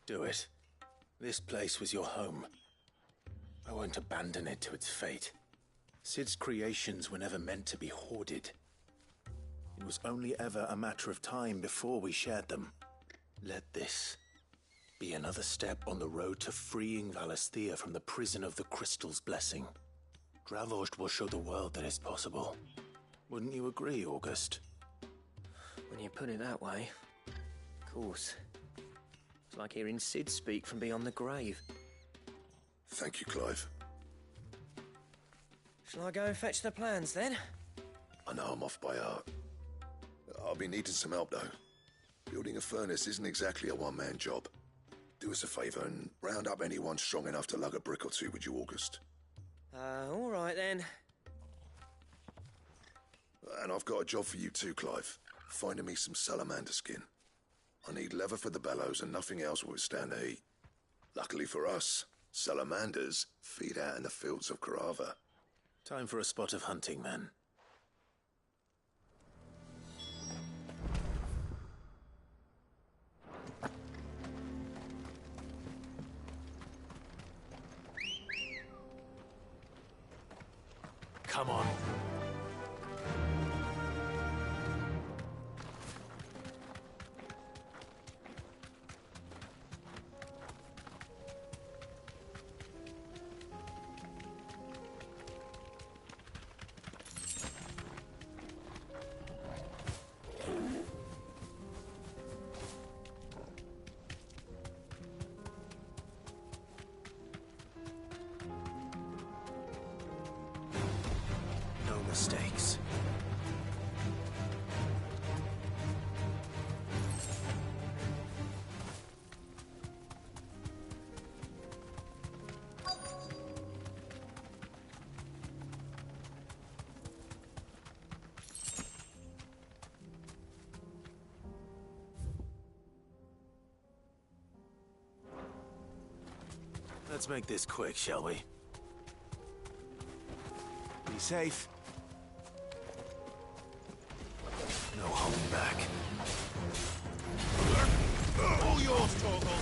Do it. This place was your home. I won't abandon it to its fate. Sid's creations were never meant to be hoarded. It was only ever a matter of time before we shared them. Let this be another step on the road to freeing Valisthea from the prison of the Crystal's blessing. Dravozd will show the world that it's possible. Wouldn't you agree, August? When you put it that way, of course. It's like hearing Sid speak from beyond the grave. Thank you, Clive. Shall I go and fetch the plans, then? I know I'm off by heart. I'll be needing some help, though. Building a furnace isn't exactly a one-man job. Do us a favour and round up anyone strong enough to lug a brick or two, would you, August? All right, then. And I've got a job for you too, Clive. Finding me some salamander skin. I need leather for the bellows and nothing else will withstand the heat. Luckily for us, salamanders feed out in the fields of Carava. Time for a spot of hunting, then. Come on. Mistakes. Let's make this quick, shall we? Be safe. No holding back. All yours, Torgal.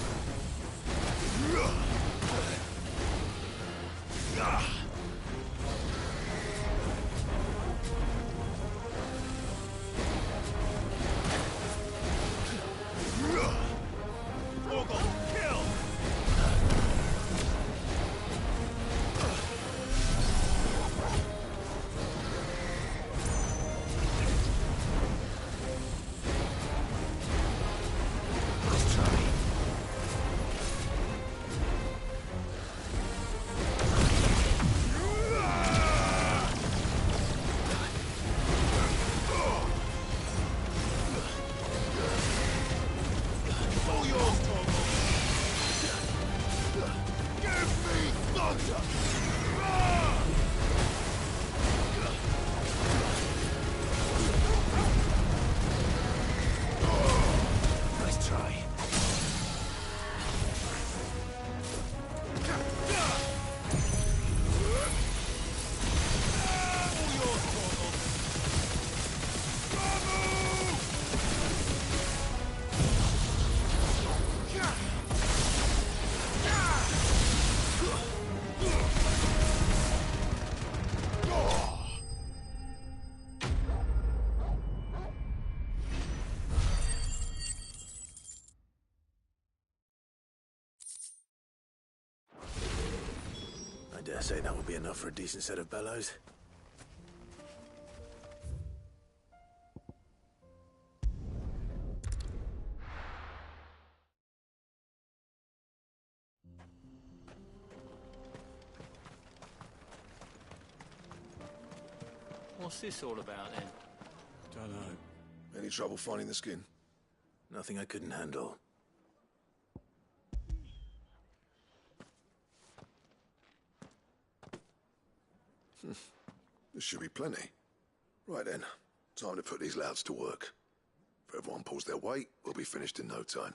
say that will be enough for a decent set of bellows. What's this all about, then? Don't know. Any trouble finding the skin? Nothing I couldn't handle. There should be plenty. Right then, time to put these louds to work. If everyone pulls their weight, we'll be finished in no time.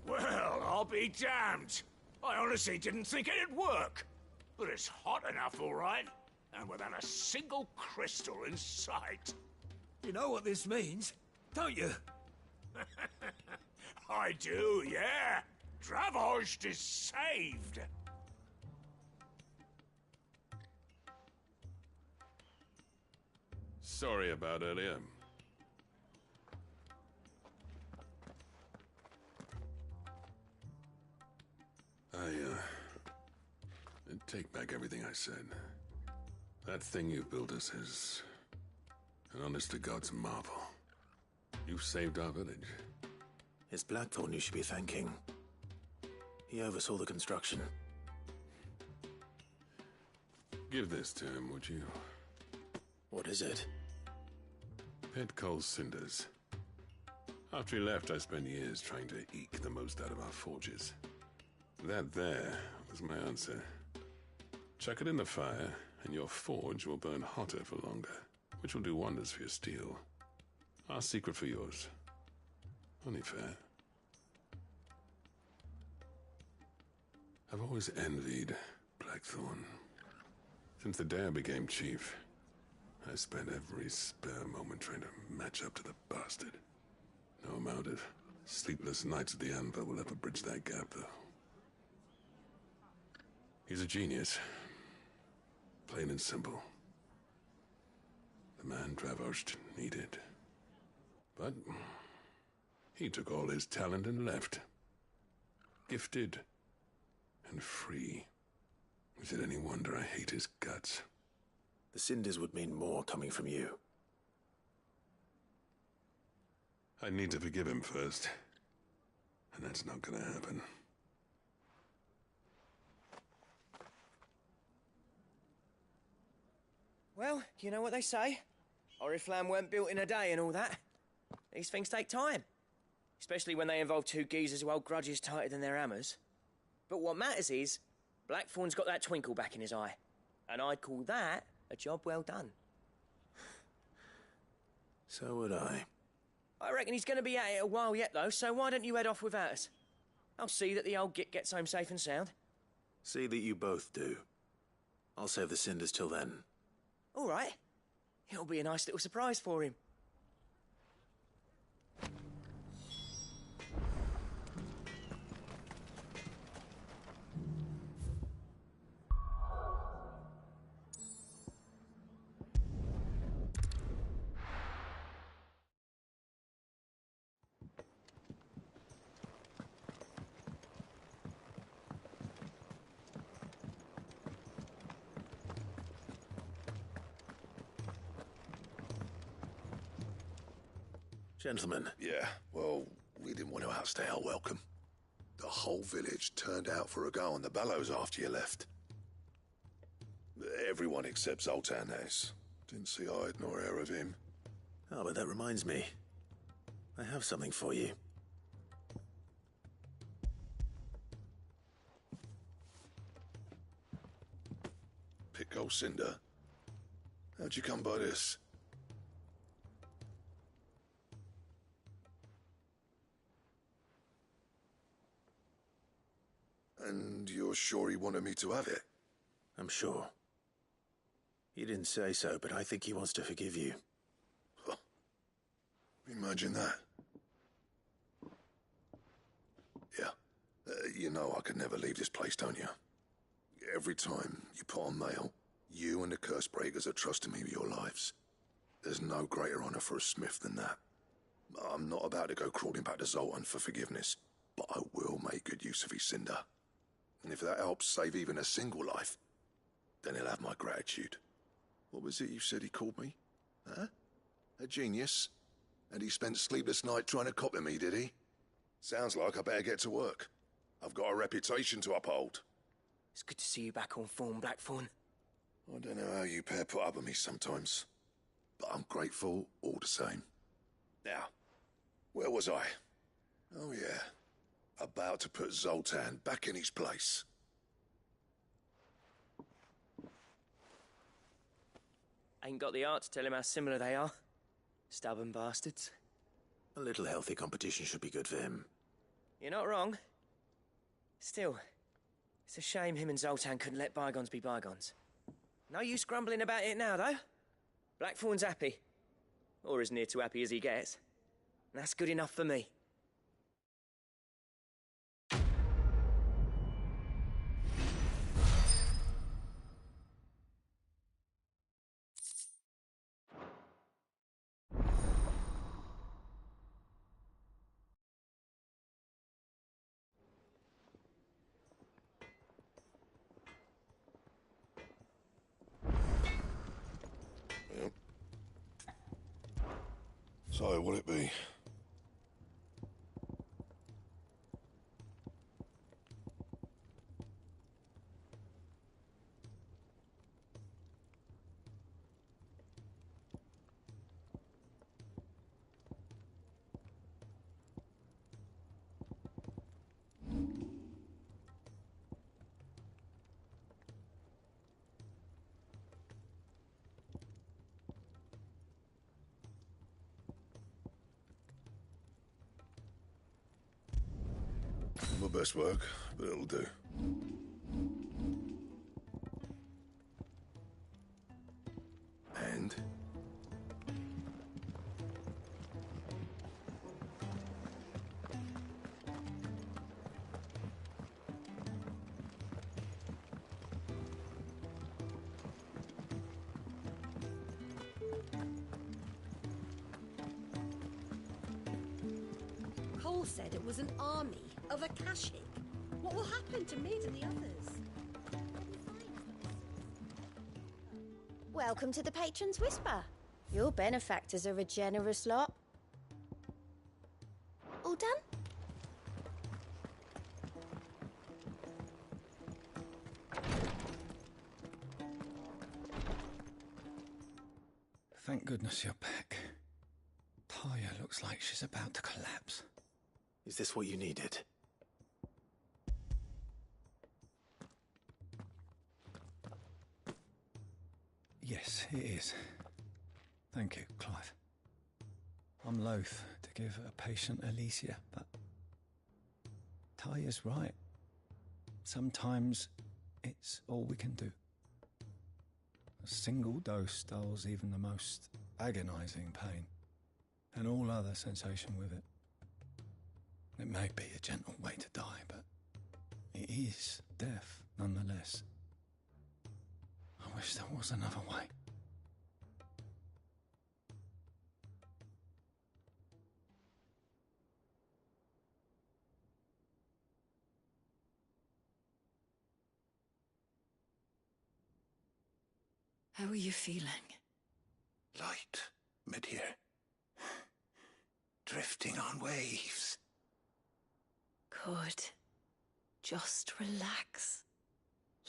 Well, I'll be damned. I honestly didn't think it'd work. But it's hot enough, all right. And without a single crystal in sight. You know what this means, don't you? I do, yeah. Dravost is saved. Sorry about earlier. I take back everything I said. That thing you built us is an honest-to-God's marvel. You've saved our village. It's Blackthorn you should be thanking. He oversaw the construction. Give this to him, would you? What is it? Pet Cole's cinders. After he left, I spent years trying to eke the most out of our forges. That there was my answer. Chuck it in the fire, and your forge will burn hotter for longer, which will do wonders for your steel. Our secret for yours. Only fair. I've always envied Blackthorn. Since the day I became chief, I spent every spare moment trying to match up to the bastard. No amount of sleepless nights at the Anvil will ever bridge that gap, though. He's a genius. Plain and simple. The man Dravost needed. But he took all his talent and left. Gifted and free. Is it any wonder I hate his guts? The cinders would mean more coming from you. I need to forgive him first. And that's not gonna happen. Well, you know what they say. Oriflamme weren't built in a day and all that. These things take time. Especially when they involve two geezers who hold grudges tighter than their hammers. But what matters is, Blackthorn's got that twinkle back in his eye. And I'd call that a job well done. So would I. I reckon he's going to be at it a while yet, though, so why don't you head off without us? I'll see that the old git gets home safe and sound. See that you both do. I'll save the cinders till then. All right. It'll be a nice little surprise for him. Gentlemen. Yeah, well, we didn't want to outstay our welcome. The whole village turned out for a go on the bellows after you left. Everyone except Zoltan has. Didn't see hide nor hair of him. Oh, but that reminds me. I have something for you. Pit Cole's cinder? How'd you come by this? And you're sure he wanted me to have it? I'm sure. He didn't say so, but I think he wants to forgive you. Huh. Imagine that. Yeah. You know I could never leave this place, don't you? Every time you put on mail, you and the Cursebreakers are trusting me with your lives. There's no greater honor for a smith than that. I'm not about to go crawling back to Zoltan for forgiveness, but I will make good use of his cinder. And if that helps save even a single life, then he'll have my gratitude. What was it you said he called me? Huh? A genius? And he spent sleepless night trying to copy me, did he? Sounds like I better get to work. I've got a reputation to uphold. It's good to see you back on form, Blackthorn. I don't know how you pair put up with me sometimes, but I'm grateful all the same. Now, where was I? Oh yeah, about to put Zoltan back in his place. Ain't got the art to tell him how similar they are. Stubborn bastards. A little healthy competition should be good for him. You're not wrong. Still, it's a shame him and Zoltan couldn't let bygones be bygones. No use grumbling about it now, though. Blackthorn's happy. Or as near to happy as he gets. And that's good enough for me. So, what'll it be? My best work, but it'll do. And? Cole said it was an army of Akashic. What will happen to Mid and the others? Welcome to the Patron's Whisper. Your benefactors are a generous lot. All done? Thank goodness you're back. Taya looks like she's about to collapse. Is this what you needed? Yes, it is. Thank you, Clive. I'm loath to give a patient Alicia, but Taya's right. Sometimes it's all we can do. A single dose dulls even the most agonizing pain, and all other sensation with it. It may be a gentle way to die, but it is death nonetheless. I wish there was another way. How are you feeling? Light, mid-here. Drifting on waves. Good. Just relax.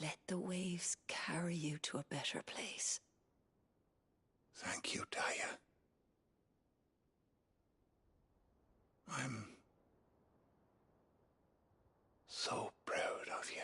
Let the waves carry you to a better place. Thank you, Taya. I'm so proud of you.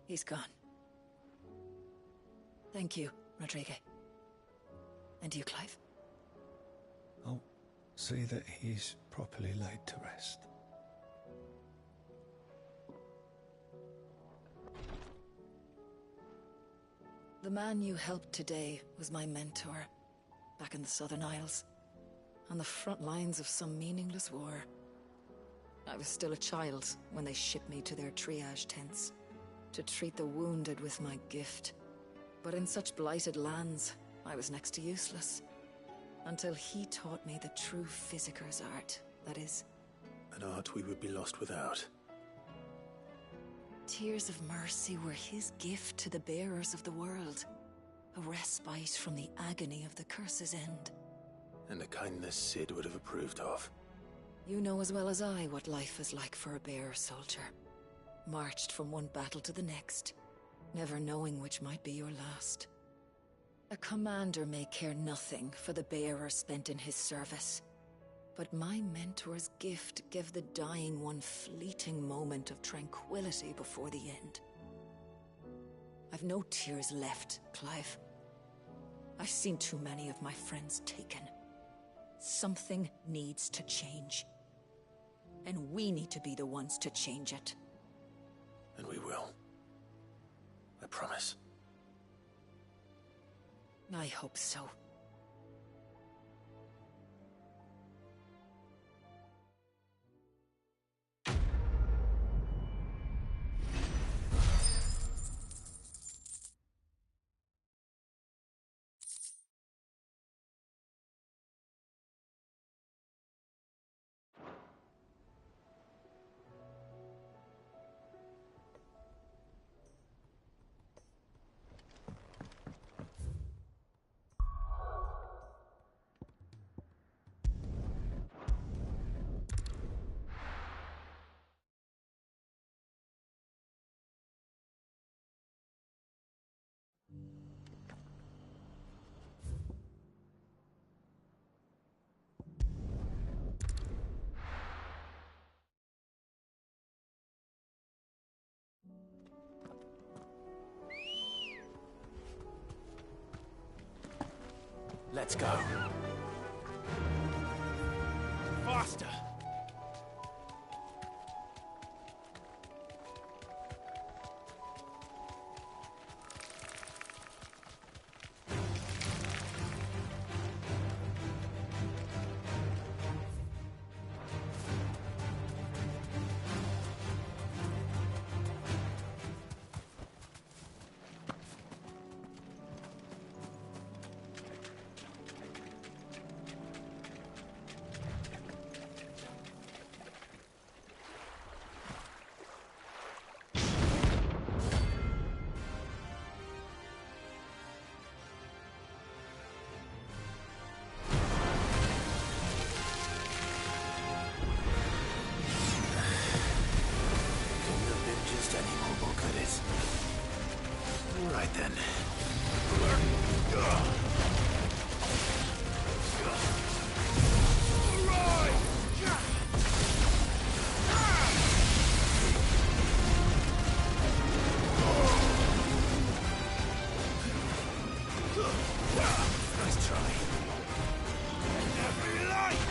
He's gone. Thank you, Rodrigue. And you, Clive? I'll see that he's properly laid to rest. The man you helped today was my mentor, back in the Southern Isles, on the front lines of some meaningless war. I was still a child when they shipped me to their triage tents, to treat the wounded with my gift. But in such blighted lands, I was next to useless. Until he taught me the true Physicker's art, that is. An art we would be lost without. Tears of mercy were his gift to the bearers of the world. A respite from the agony of the curse's end. And a kindness Cid would have approved of. You know as well as I what life is like for a bearer soldier. Marched from one battle to the next, never knowing which might be your last. A commander may care nothing for the bearer spent in his service. But my mentor's gift gave the dying one fleeting moment of tranquility before the end. I've no tears left, Clive. I've seen too many of my friends taken. Something needs to change. And we need to be the ones to change it. And we will. I promise. I hope so. Let's go. Faster! Right then. Nice try. Every light!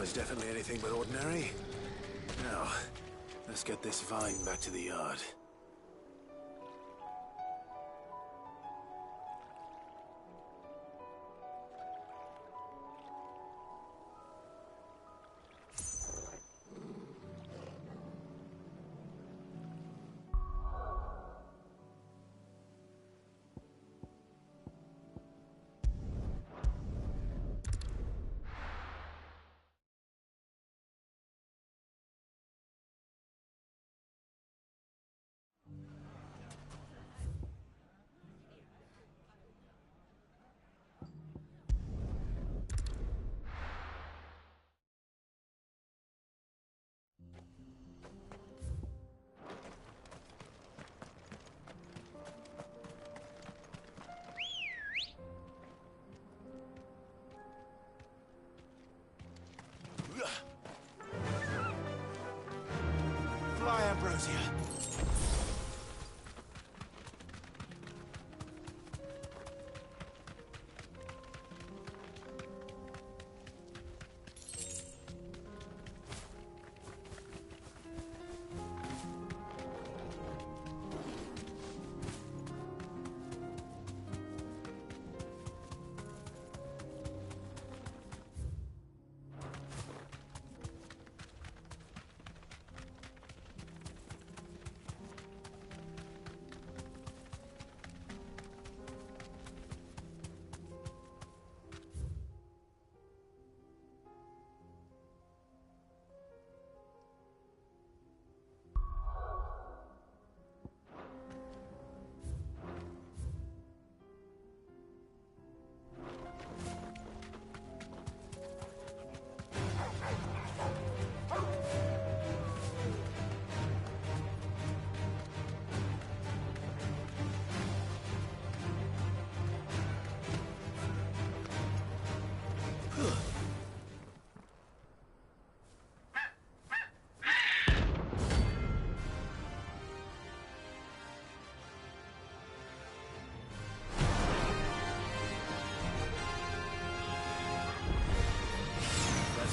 was definitely anything but ordinary. Now, let's get this vine back to the yard. Fly, Ambrosia.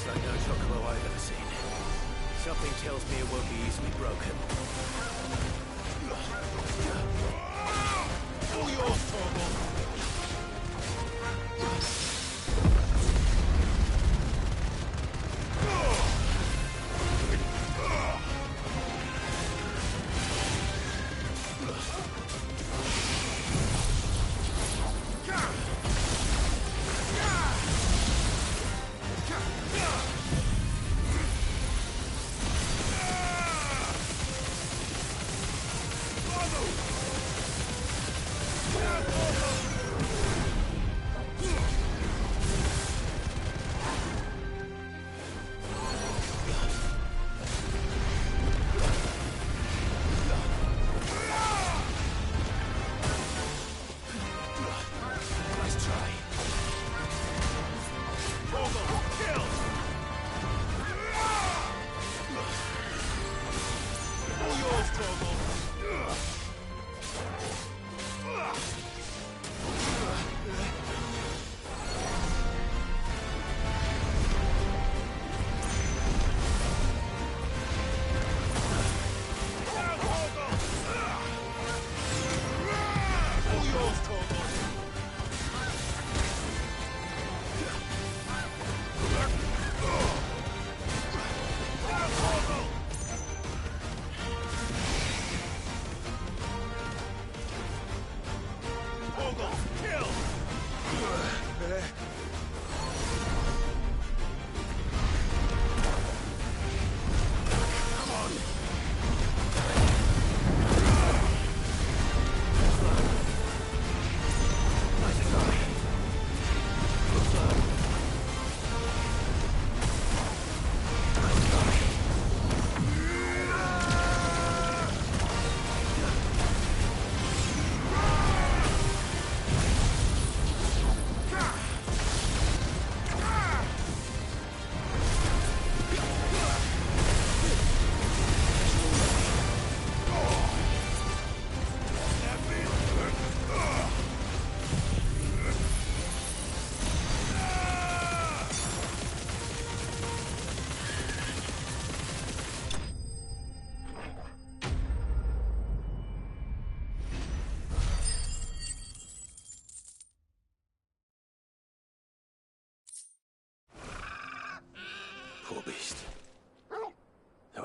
Like no chocobo I've ever seen. Something tells me it won't be easily broken. All yours, Torgal!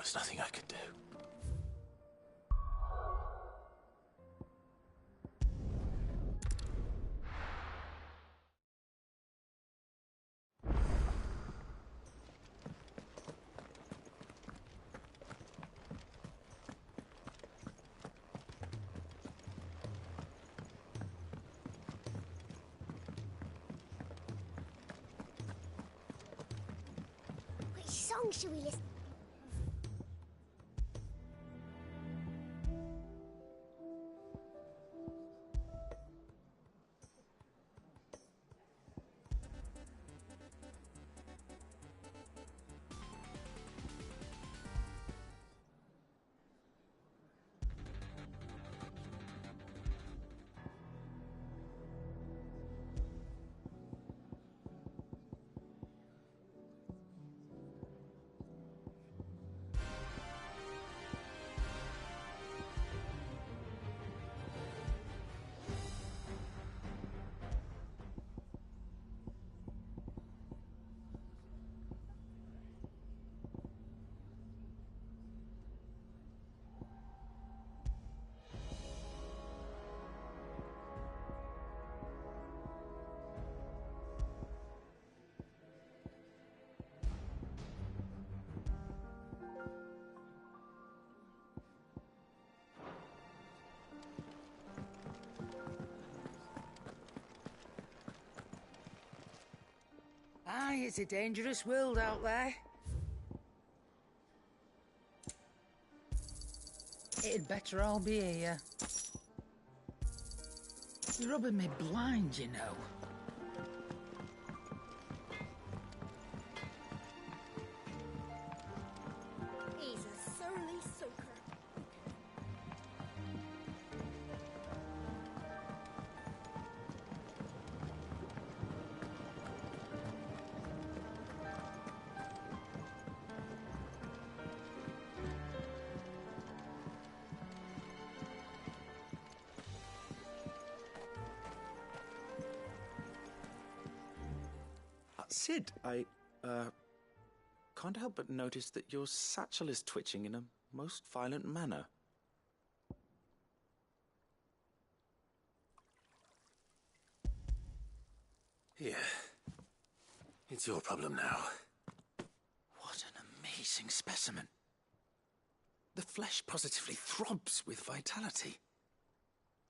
almost nothing I could do. Which song should we listen? Aye, it's a dangerous world out there. It'd better all be here. You're rubbing me blind, you know. He's a surly soaker. Sid, I can't help but notice that your satchel is twitching in a most violent manner. Here. It's your problem now. What an amazing specimen. The flesh positively throbs with vitality.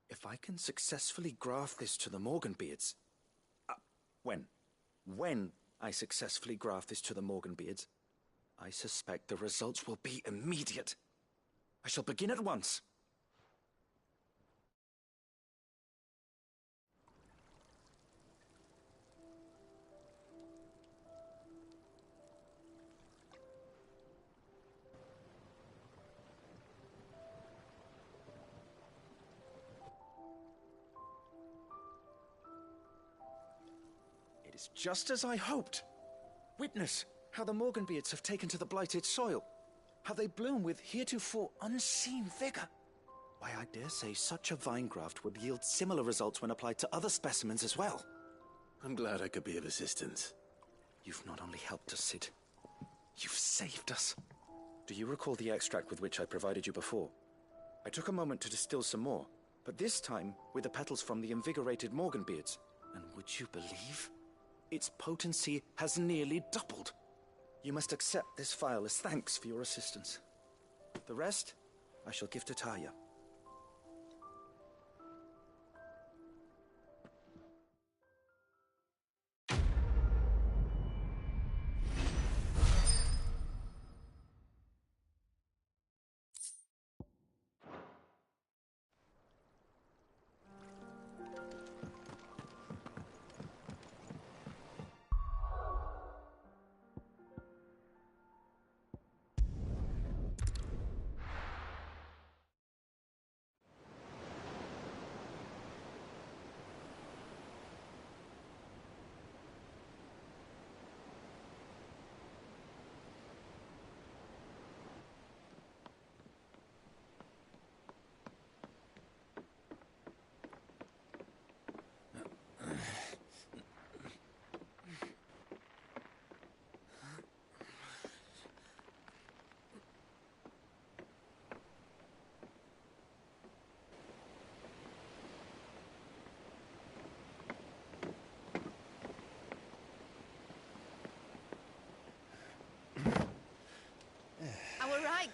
If I can successfully graft this to the Morganbeards... When I successfully graft this to the Morganbeards, I suspect the results will be immediate. I shall begin at once. It is just as I hoped. Witness how the Morganbeards have taken to the blighted soil. How they bloom with heretofore unseen vigor. Why, I dare say such a vine graft would yield similar results when applied to other specimens as well. I'm glad I could be of assistance. You've not only helped us, Sid, you've saved us. Do you recall the extract with which I provided you before? I took a moment to distill some more, but this time with the petals from the invigorated Morganbeards. And would you believe? Its potency has nearly doubled. You must accept this phial as thanks for your assistance. The rest, I shall give to Taya.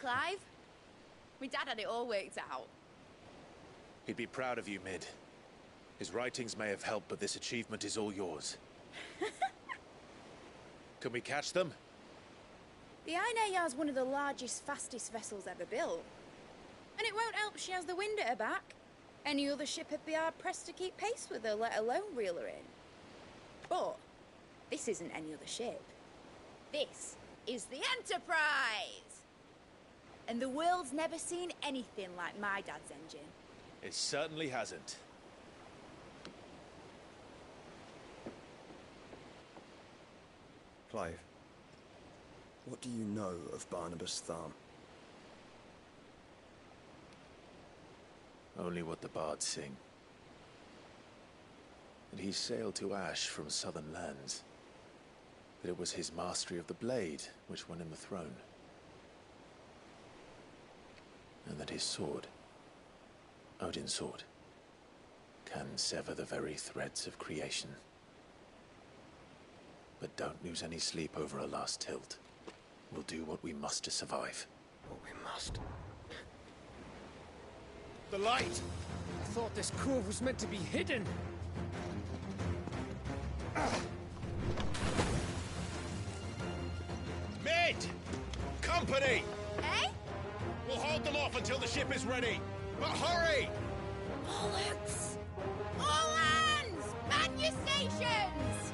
Clive. My dad had it all worked out. He'd be proud of you, Mid. His writings may have helped, but this achievement is all yours. Can we catch them? The Ainayar's one of the largest, fastest vessels ever built. And it won't help she has the wind at her back. Any other ship would be hard-pressed to keep pace with her, let alone reel her in. But this isn't any other ship. This is the Enterprise! And the world's never seen anything like my dad's engine. It certainly hasn't. Clive, what do you know of Barnabas Tharm? Only what the bards sing. That he sailed to Ash from southern lands. That it was his mastery of the blade which won him the throne. And that his sword, Odin's sword, can sever the very threads of creation. But don't lose any sleep over a last tilt. We'll do what we must to survive. What we must? The light! I thought this cove was meant to be hidden. Mid! Company! Eh? We'll hold them off until the ship is ready. But hurry! Bollocks! All hands! Man your stations!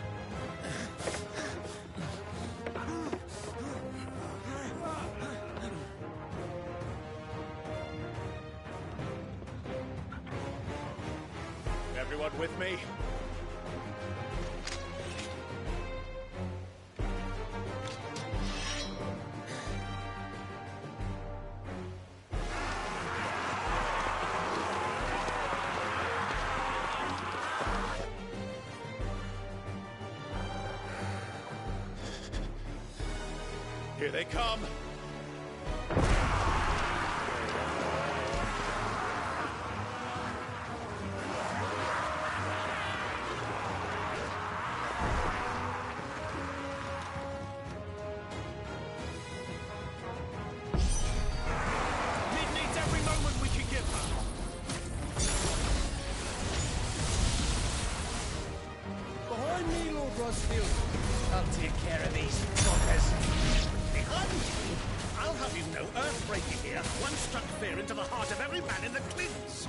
Everyone with me? Here they come! I'll take care of these fuckers. Behind you! I'll have you know, Earthbreaker here once struck fear into the heart of every man in the Cliffs.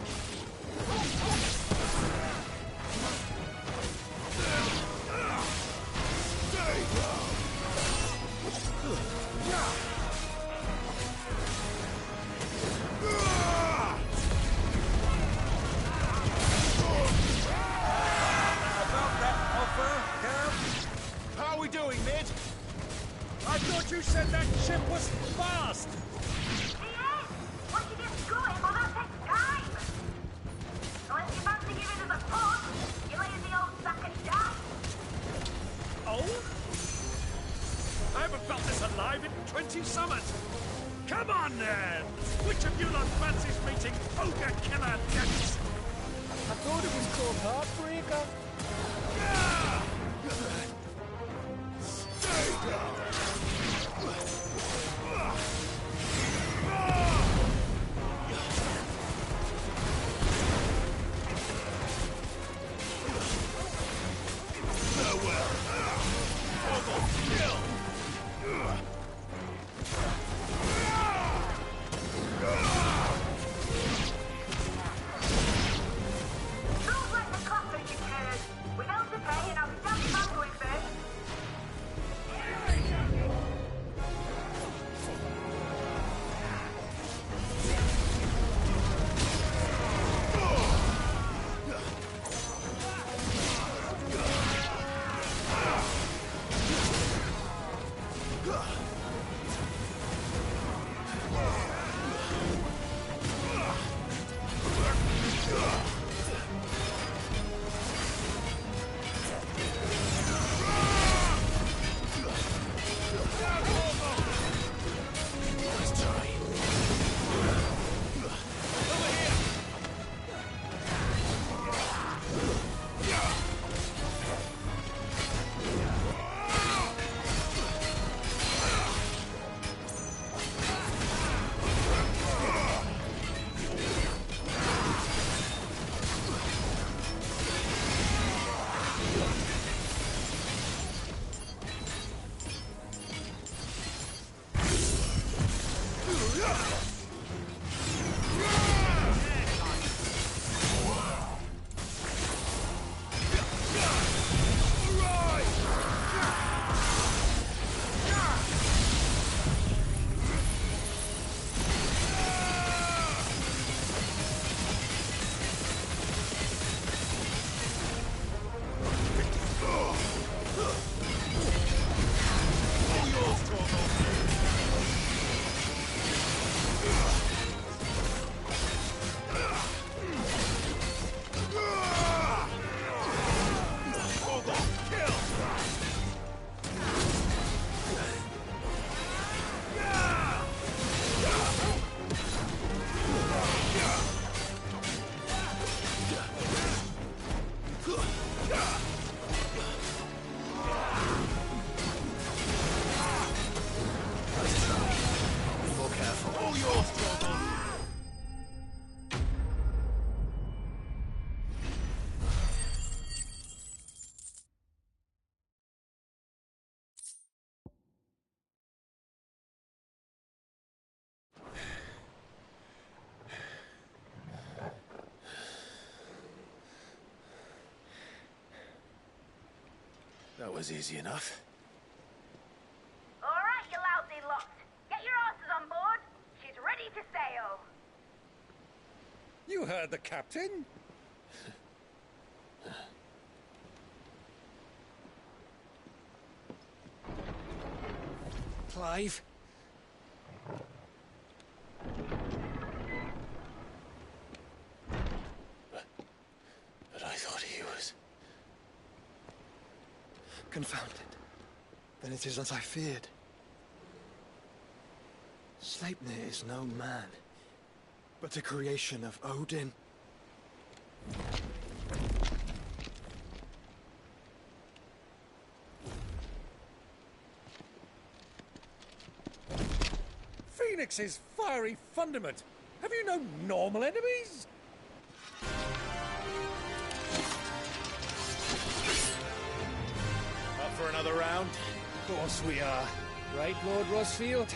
How are we doing, Mid? I thought you said that ship was fast! Once you get going, well, that takes time. Unless you fancy giving us a push, you lazy old sack of shite. Oh? I haven't felt this alive in 20 summers! Come on, then! Which of you lot fancies meeting Ogre Killer next? I thought it was called Heartbreaker. Stay down! Farewell! Almost killed! Don't let the clapper you carried. That was easy enough. All right, you lousy lot. Get your asses on board. She's ready to sail. You heard the captain. Clive. But I thought he was... Confounded. Then it is as I feared. Sleipnir is no man, but a creation of Odin. Phoenix's fiery fundament. Have you no normal enemies? Up for another round? Of course we are. Right, Lord Rosfield?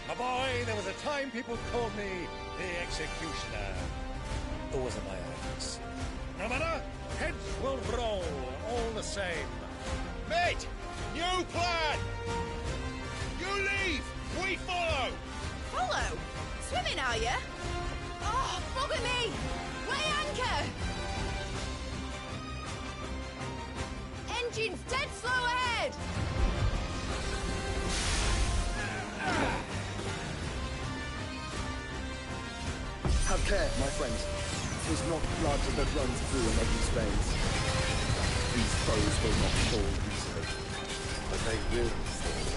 My boy, there was a time people called me the Executioner. Those are my orders. No matter, heads will roll, all the same. Mate! New plan! You leave! We follow! Follow? Swimming, are you? Oh, bugger me! Weigh anchor! Engine's dead slow ahead! Have care, my friends. 'Tis not blood that runs through an enemy's veins. These foes will not fall easily, but they will fall.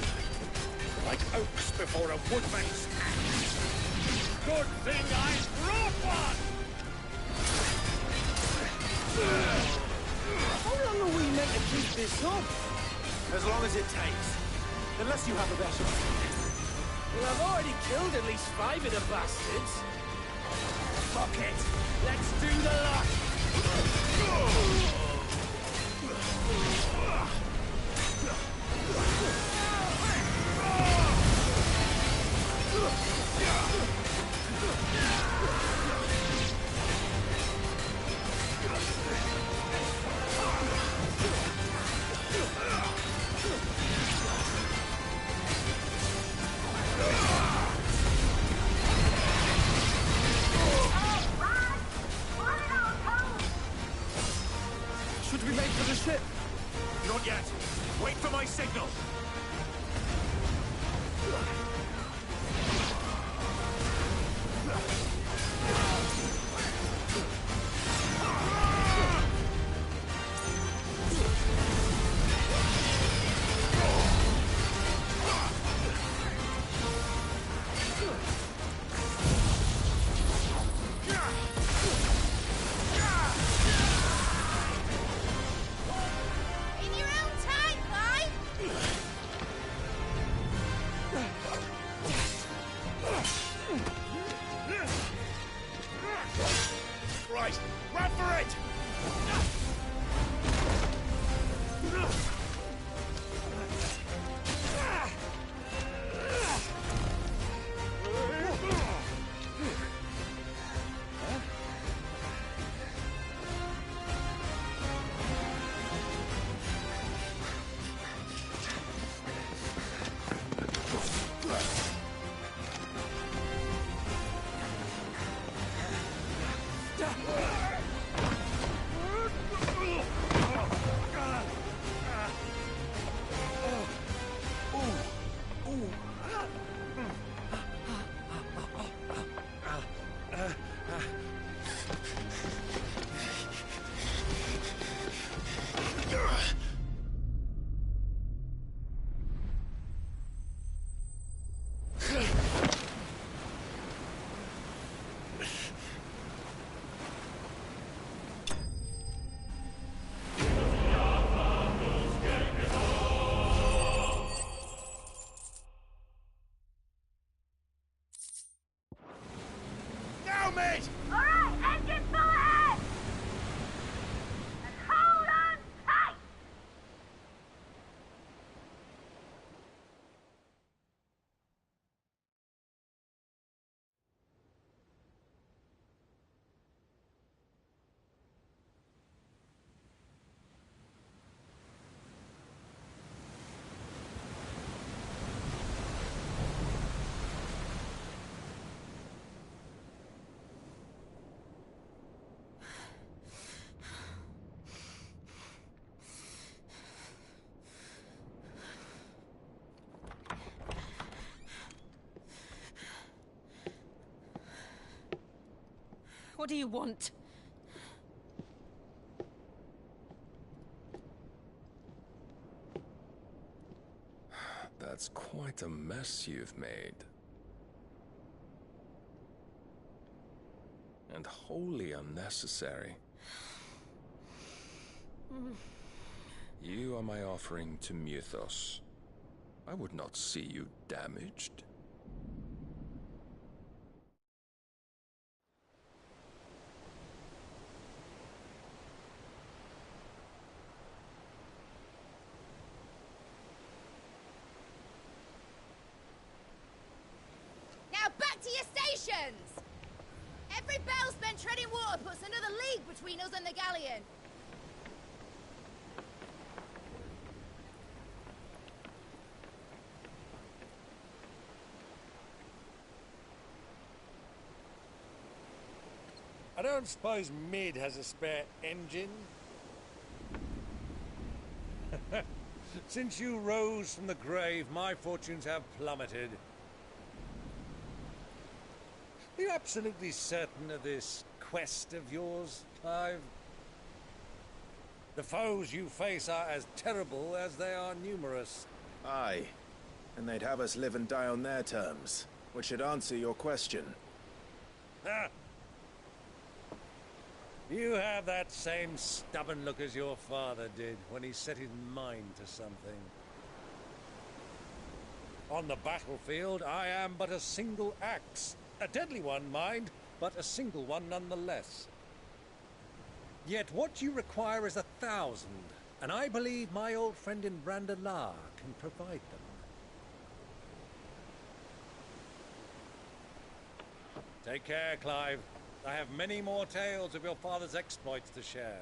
Like oaks before a woodman's axe. Good thing I brought one! How long are we meant to keep this up? As long as it takes. Unless you have a better idea. Well, I've already killed at least 5 of the bastards. Fuck it! Let's do the lot! Should we make for the ship? Not yet. Wait for my signal. In your own time, Clive! Right, run for it! Now, mate! All right, engine full ahead! And hold on tight! What do you want? That's quite a mess you've made. And wholly unnecessary. You are my offering to Mythos. I would not see you damaged. Now back to your stations! Every bell spent treading water puts another league between us and the galleon. I don't suppose Mid has a spare engine? Since you rose from the grave, my fortunes have plummeted. Are you absolutely certain of this quest of yours, Clive? The foes you face are as terrible as they are numerous. Aye, and they'd have us live and die on their terms, which should answer your question. Ha! You have that same stubborn look as your father did when he set his mind to something. On the battlefield, I am but a single axe. A deadly one, mind, but a single one nonetheless. Yet what you require is 1,000, and I believe my old friend in Brandalar can provide them. Take care, Clive. I have many more tales of your father's exploits to share.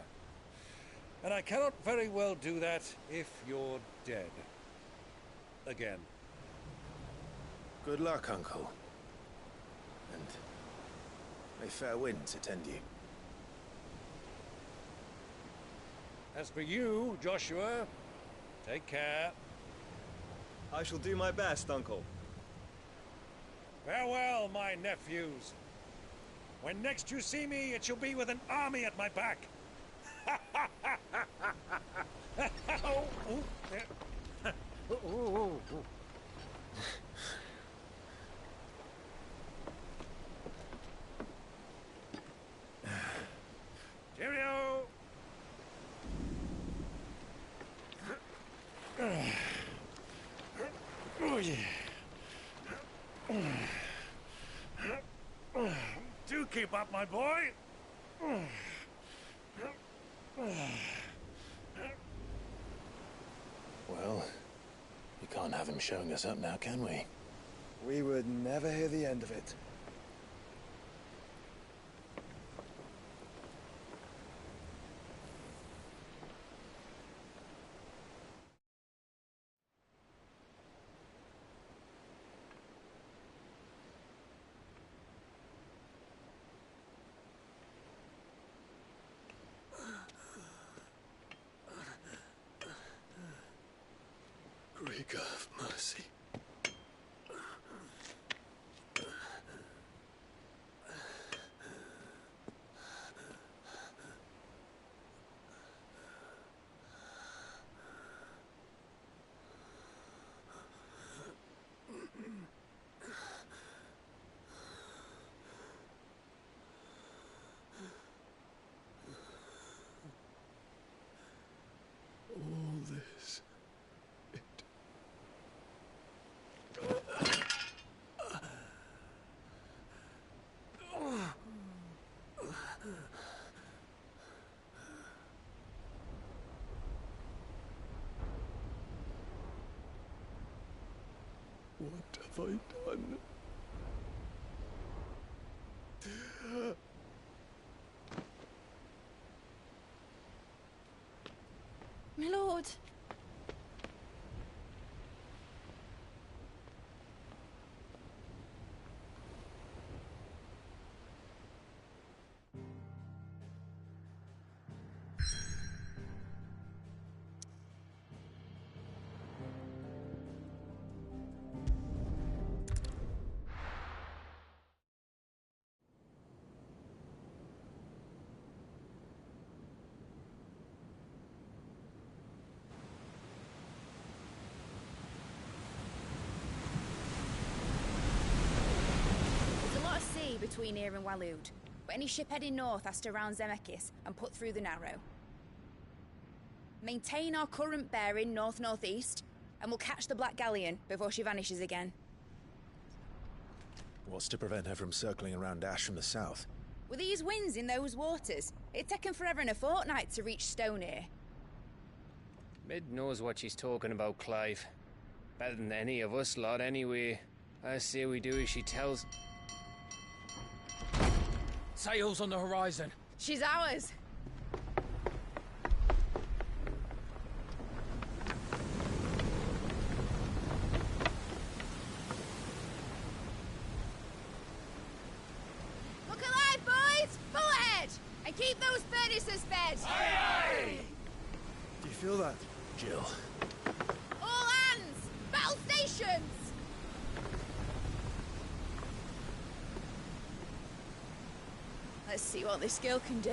And I cannot very well do that if you're dead. Again. Good luck, Uncle. And may fair winds attend you. As for you, Joshua, take care. I shall do my best, Uncle. Farewell, my nephews. When next you see me, it shall be with an army at my back. Oh, oh, yeah. Oh, oh, oh. Cheerio! Oh, yeah. Do keep up, my boy. Well, we can't have him showing us up now, can we? We would never hear the end of it. Greek have mercy. All this. What have I done? My lord. sea between here and Waloed, but any ship heading north has to round Zemeckis and put through the Narrow. Maintain our current bearing north-northeast, and we'll catch the Black Galleon before she vanishes again. What's to prevent her from circling around Ash from the south? With these winds in those waters, it'd take 'em forever and a fortnight to reach Stonehere. Mid knows what she's talking about, Clive. Better than any of us lot, anyway. I say we do as she tells. Sails on the horizon. She's ours. Look alive, boys! Full ahead! And keep those furnaces fed! Aye, aye! Do you feel that? Jill. All hands! Battle stations! Let's see what this girl can do.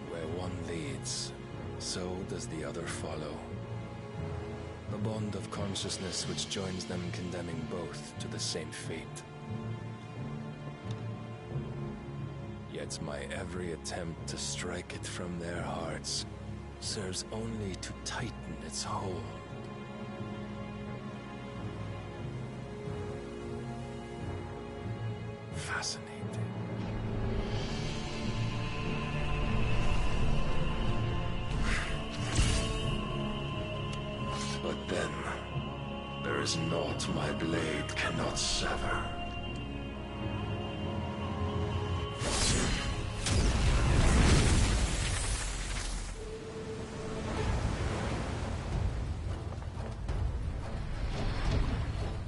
Where one leads, so does the other follow. The bond of consciousness which joins them condemning both to the same fate. Yet my every attempt to strike it from their hearts serves only to tighten its hold. Fascinating. But then, there is naught my blade cannot sever.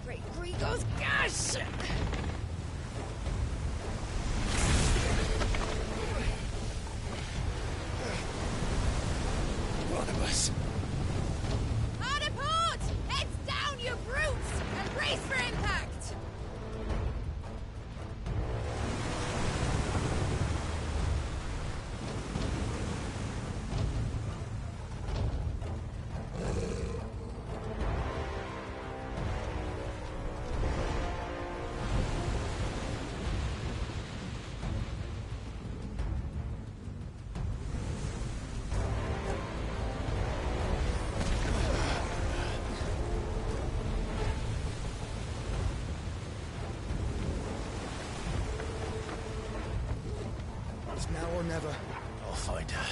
Great Grigor's gas! Barnabas. Hard port! Heads down, you brutes! And brace for impact! It's now or never. I'll find her.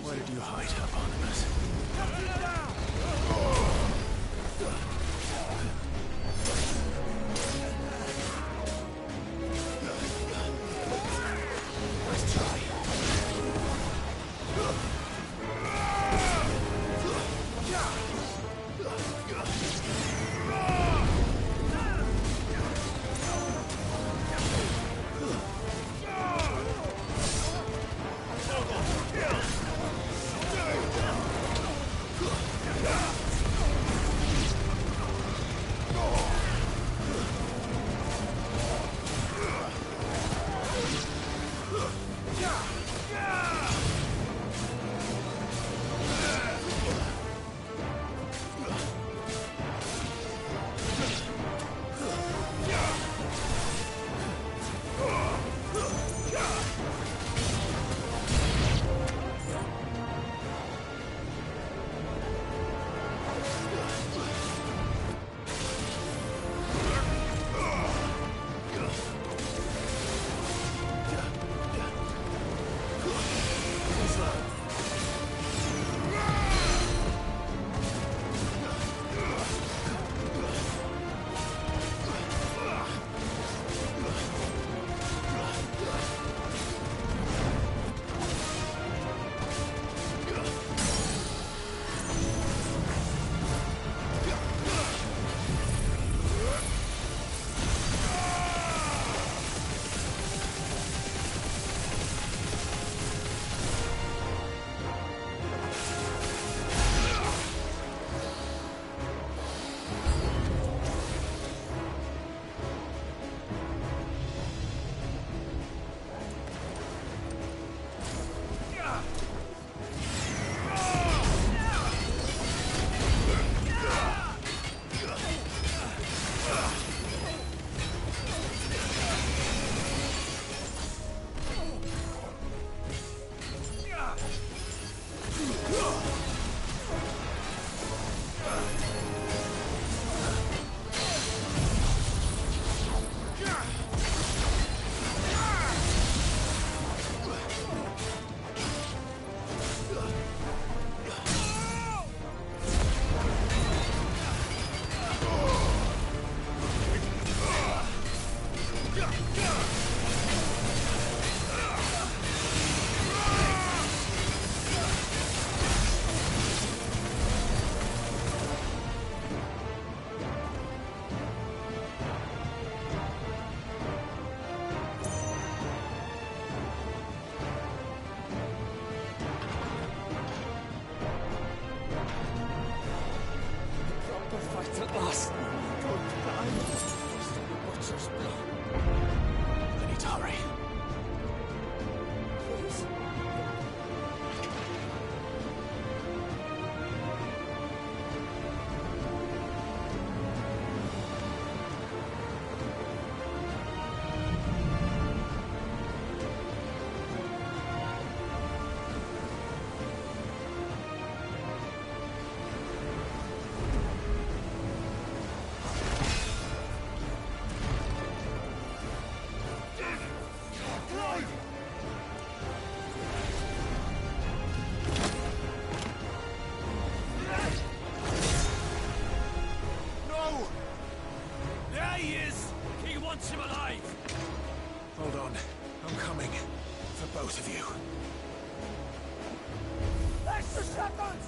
Where did you hide her, Barnabas? Let's try. bastard! Butcher's blood. I need to hurry. Please. No! There he is! He wants him alive! Hold on. I'm coming. For both of you. Extra shotguns!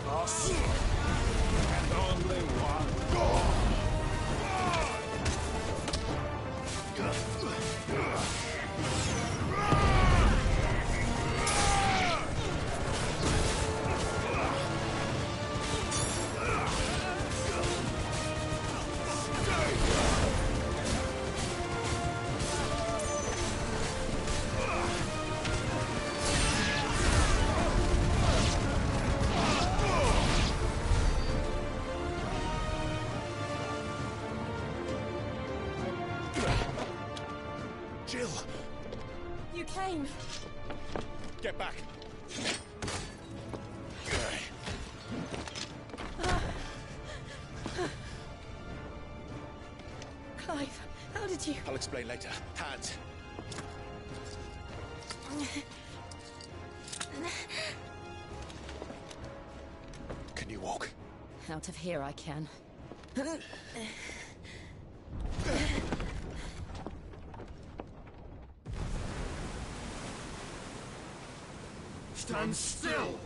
of us, and only one. Jill! You came. Get back! Clive, how did you... I'll explain later. Hands! Can you walk? Out of here I can. Stand still!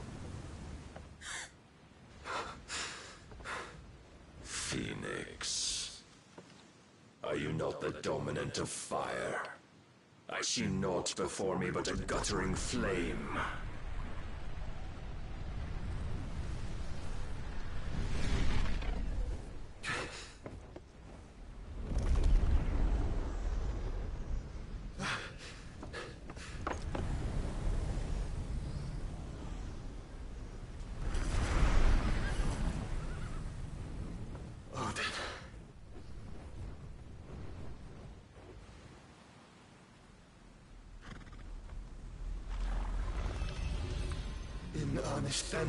Phoenix. Are you not the dominant of fire? I see naught before me but a guttering flame. In earnest, then.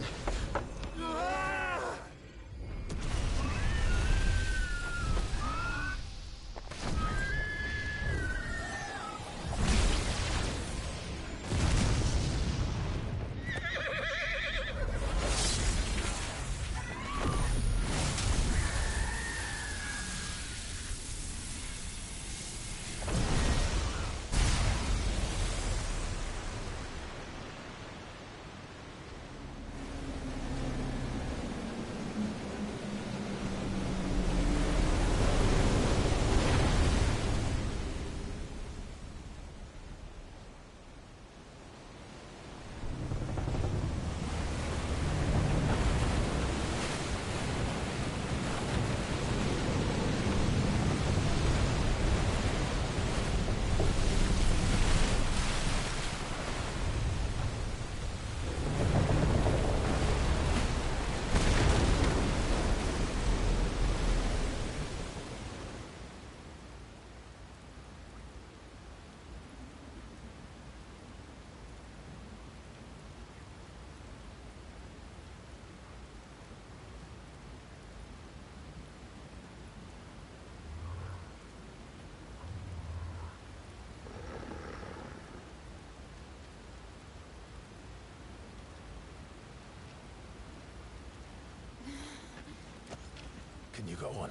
Can you go on?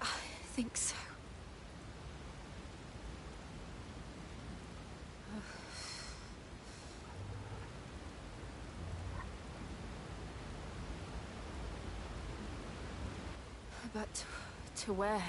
I think so. But to where?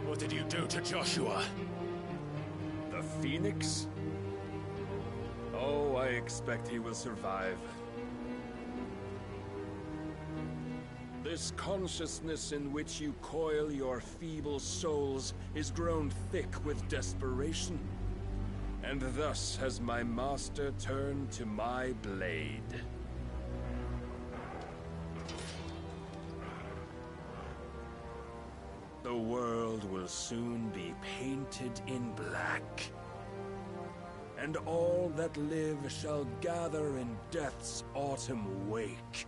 What did you do to Joshua? The Phoenix? Oh, I expect he will survive. This consciousness in which you coil your feeble souls is grown thick with desperation. And thus has my master turned to my blade. The world will soon be painted in black. And all that live shall gather in death's autumn wake.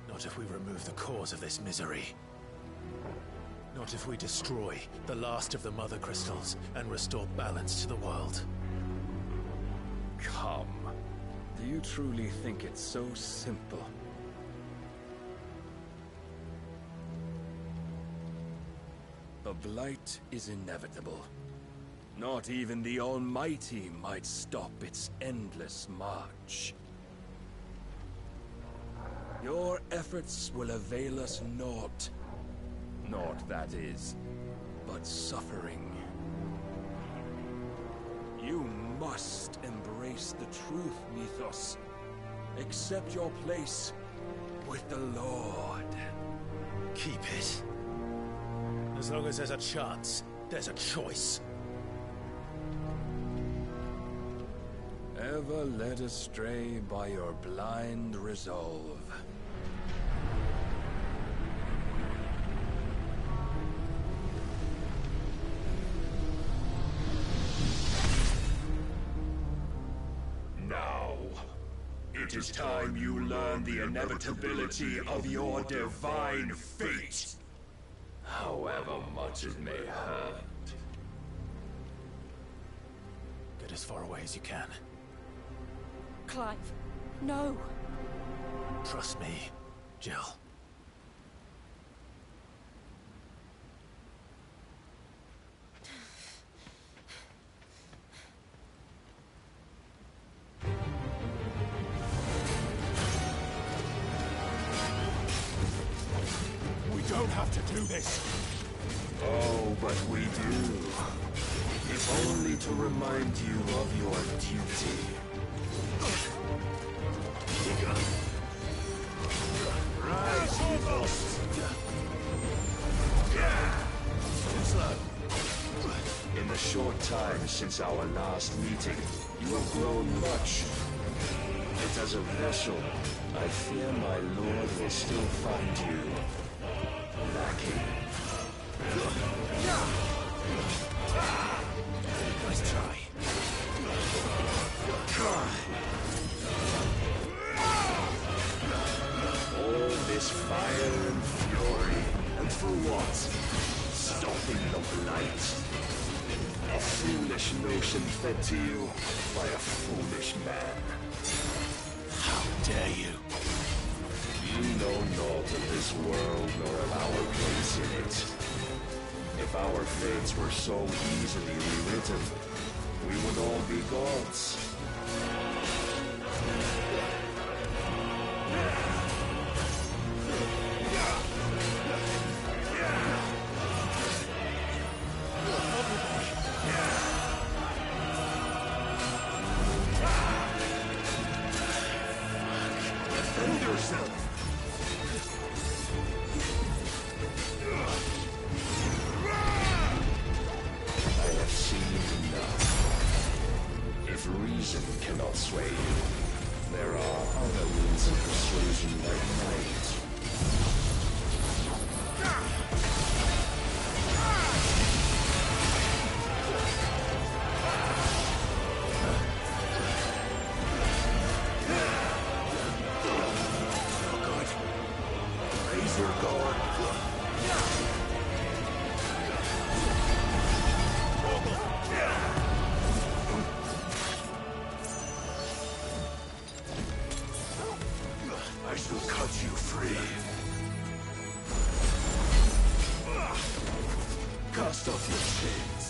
Not Not if we remove the cause of this misery. Not if we destroy the last of the Mother Crystals and restore balance to the world. Come. Do you truly think it's so simple? The Blight is inevitable. Not even the Almighty might stop its endless march. Your efforts will avail us naught. Naught, that is, but suffering. You must embrace the truth, Mythos. Accept your place with the Lord. Keep it. As long as there's a chance, there's a choice. Ever led astray by your blind resolve. Now, it is time you learn the inevitability of your divine fate. However much it may hurt. Get as far away as you can. Clive, no. Trust me, Jill. We don't have to do this. Oh, but we do. If only to remind you of your duty. Rise, Mythos! Too slow. In the short time since our last meeting, you have grown much. Yet as a vessel, I fear my lord will still find you lacking. Nice try. All this fire and fury, and for what? Stopping the Blight. A foolish notion fed to you by a foolish man. How dare you? You know naught of this world nor of our place in it. If our fates were so easily rewritten, we would all be gods. Defend yourself! I have seen enough. If reason cannot sway you, there are other means of persuasion that might. Raise your guard. I shall cut you free. Cast off your chains.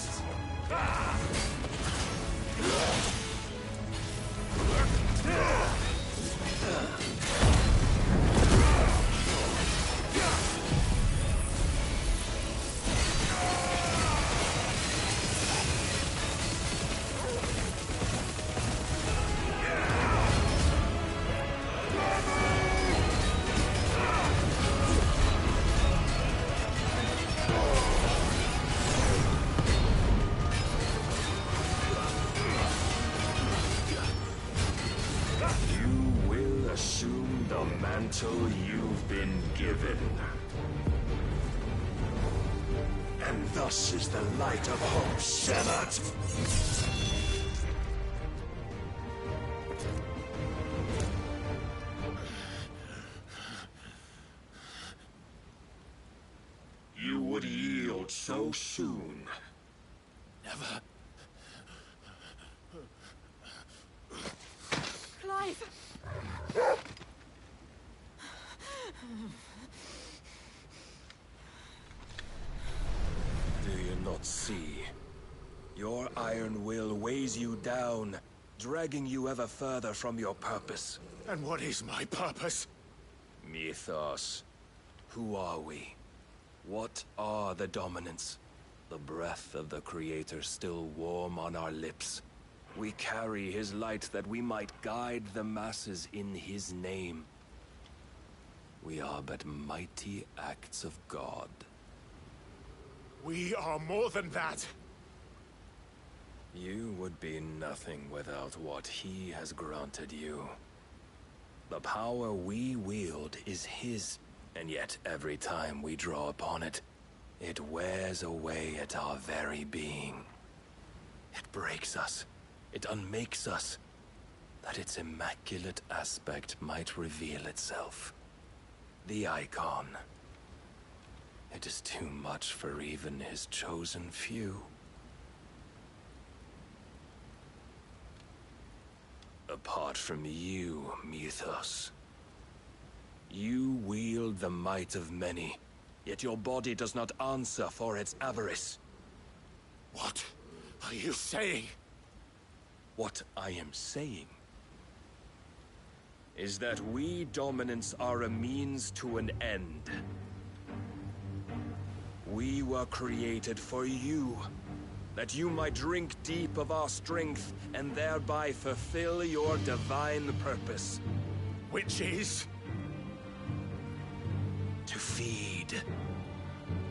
You will assume the mantle you've been given. And thus is the light of hope severed. would yield so soon. Never. Clive! Do you not see? Your iron will weighs you down, dragging you ever further from your purpose. And what is my purpose? Mythos. Who are we? What are the dominants? The breath of the Creator still warm on our lips. We carry his light that we might guide the masses in his name. We are but mighty acts of God. We are more than that. You would be nothing without what he has granted you. The power we wield is his, and yet every time we draw upon it, it wears away at our very being. It breaks us. It unmakes us, that its immaculate aspect might reveal itself. The icon. It is too much for even his chosen few. Apart from you, Mythos. You wield the might of many, yet your body does not answer for its avarice. What are you saying? What I am saying is that we dominants are a means to an end. We were created for you, that you might drink deep of our strength and thereby fulfill your divine purpose. Which is? To feed.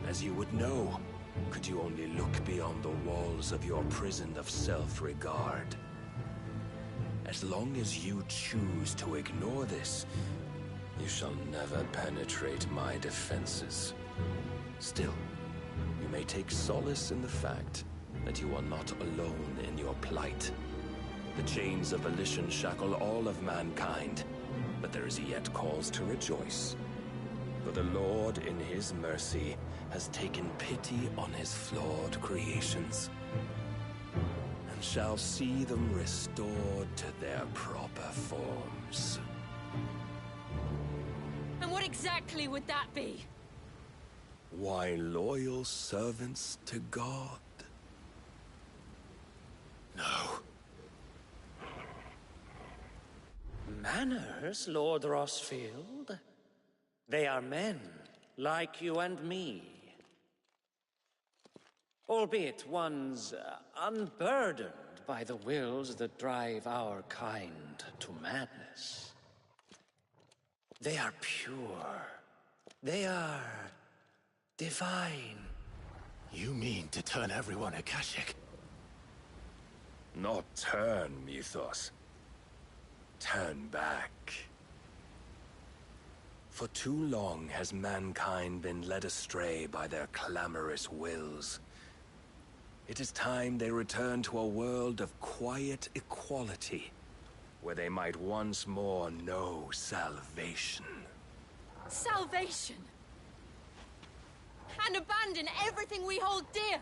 As you would know, could you only look beyond the walls of your prison of self-regard. As long as you choose to ignore this, you shall never penetrate my defenses. Still, you may take solace in the fact that you are not alone in your plight. The chains of volition shackle all of mankind, but there is yet cause to rejoice. For the Lord, in his mercy, has taken pity on his flawed creations, and shall see them restored to their proper forms. And what exactly would that be? Why, loyal servants to God. No. Manners, Lord Rosfield? They are men, like you and me. Albeit ones unburdened by the wills that drive our kind to madness. They are pure. They are divine. You mean to turn everyone Akashic? Not turn, Mythos. Turn back. For too long has mankind been led astray by their clamorous wills. It is time they return to a world of quiet equality, where they might once more know salvation. Salvation? And abandon everything we hold dear?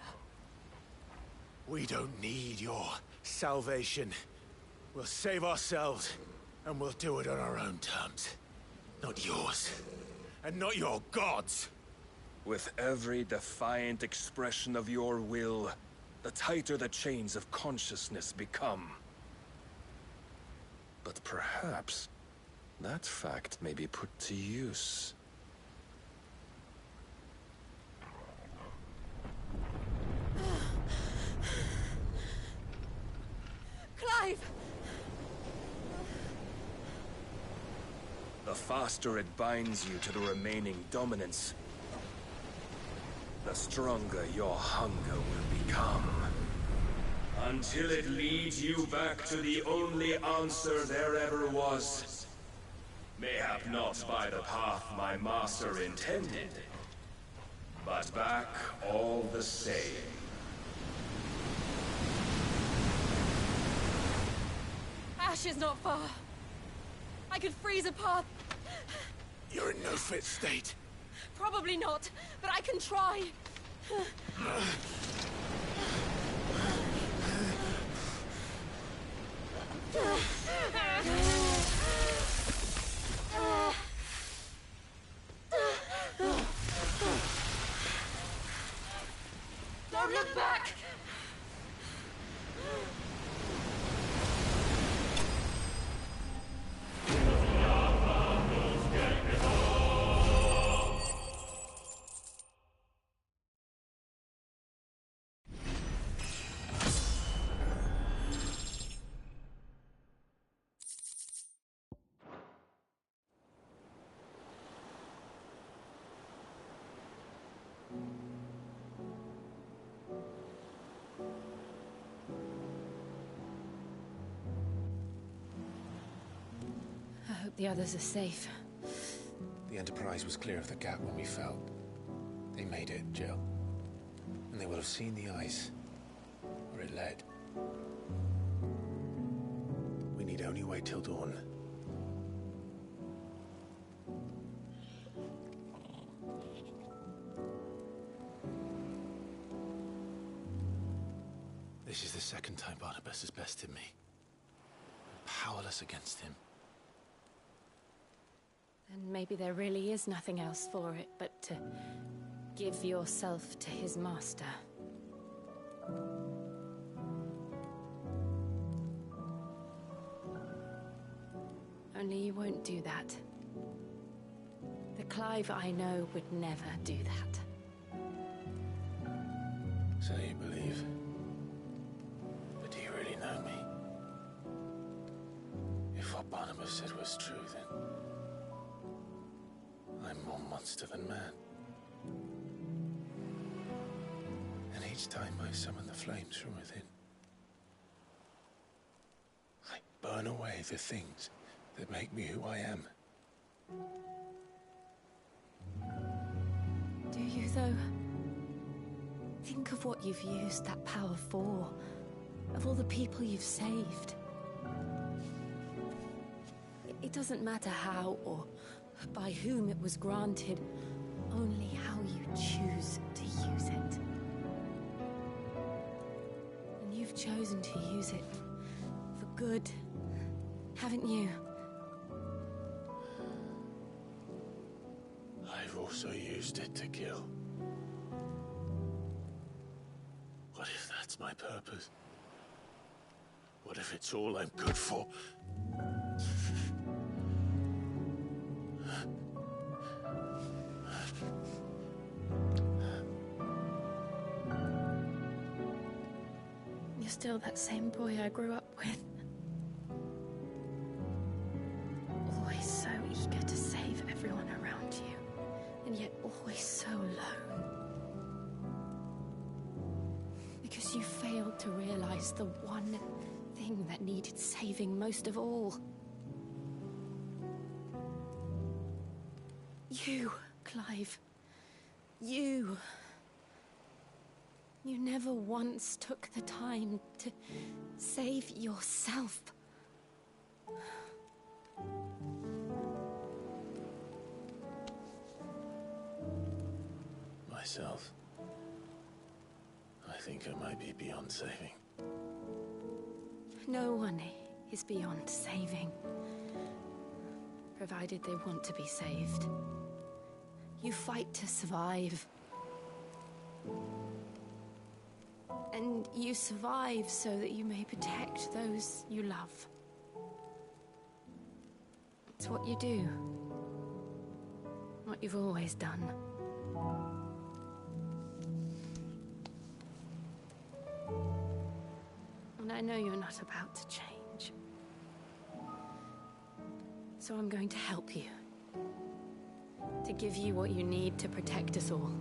We don't need your salvation. We'll save ourselves, and we'll do it on our own terms. Not yours, and not your gods. With every defiant expression of your will, the tighter the chains of consciousness become. But perhaps that fact may be put to use. Clive! The faster it binds you to the remaining dominance, the stronger your hunger will become. Until it leads you back to the only answer there ever was. Mayhap not by the path my master intended, but back all the same. Ash is not far. I could freeze a path. You're in no fit state. Probably not, but I can try. Don't look back! I hope the others are safe. The Enterprise was clear of the gap when we fell. They made it, Jill. And they will have seen the ice, where it led. We need only wait till dawn. This is the second time Barnabas has bested me. I'm powerless against him. Then maybe there really is nothing else for it but to give yourself to his master. Only you won't do that. The Clive I know would never do that. So you believe? But do you really know me? If what Barnabas said was true, then I'm more monster than man. And each time I summon the flames from within, I burn away the things that make me who I am. Do you, though? Think of what you've used that power for, of all the people you've saved. It doesn't matter how or by whom it was granted, only how you choose to use it. And you've chosen to use it for good, haven't you? I've also used it to kill. What if that's my purpose? What if it's all I'm good for? You're still that same boy I grew up with. Always so eager to save everyone around you, and yet always so alone. Because you failed to realize the one thing that needed saving most of all. You, Clive. You. You never once took the time to save yourself. Myself? I think I might be beyond saving. No one is beyond saving, provided they want to be saved. You fight to survive. And you survive so that you may protect those you love. It's what you do. What you've always done. And I know you're not about to change. So I'm going to help you. To give you what you need to protect us all.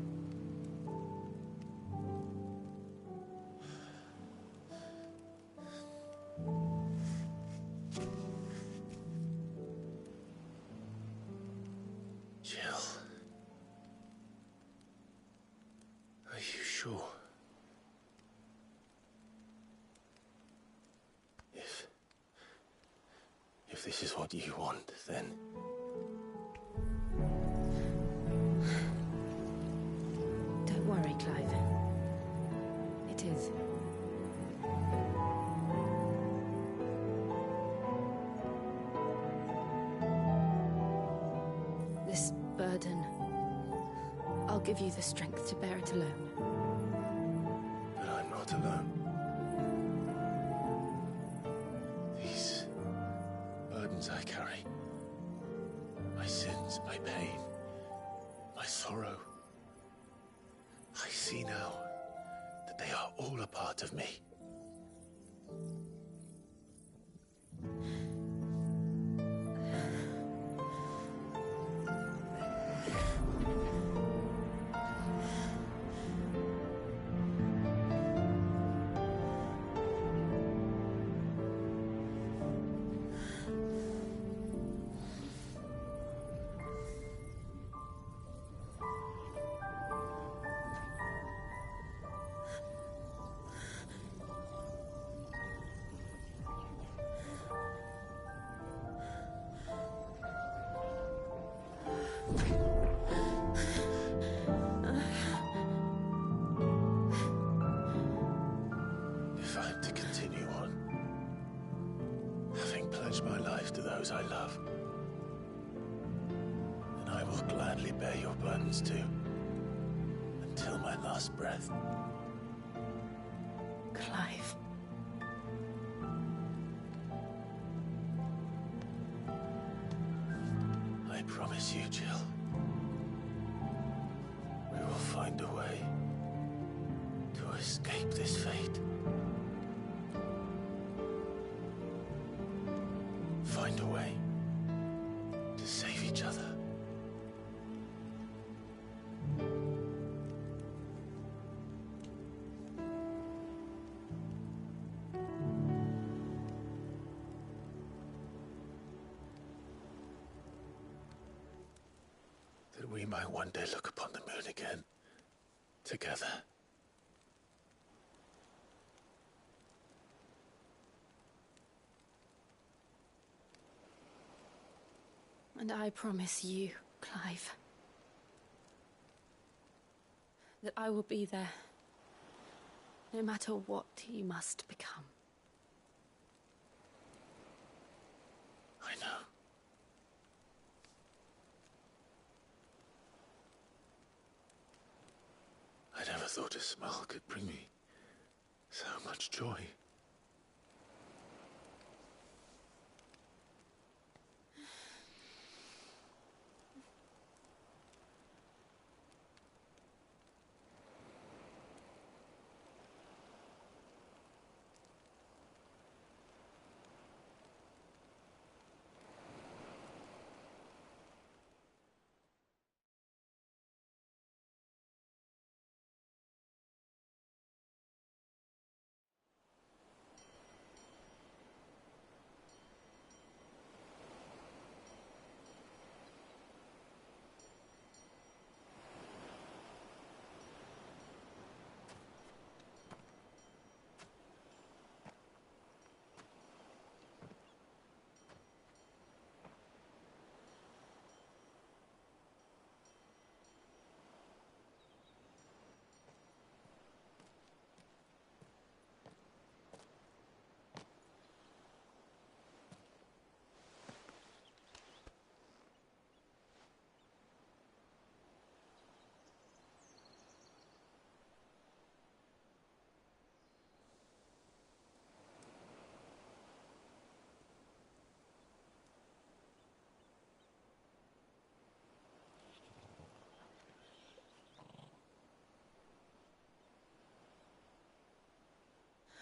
Jill. Are you sure? If this is what you want, then... Don't worry, Clive. I'll give you the strength to bear it alone. But I'm not alone. These burdens I carry, my sins, my pain, my sorrow, I see now that they are all a part of me. If I'm to continue on, having pledged my life to those I love, then I will gladly bear your burdens too, until my last breath. Clive. I promise you, Jill, we will find a way to escape this fate. Find a way to save each other. That we might one day look upon the moon again, together. And I promise you, Clive, that I will be there, no matter what you must become. I know. I never thought a smile could bring me so much joy.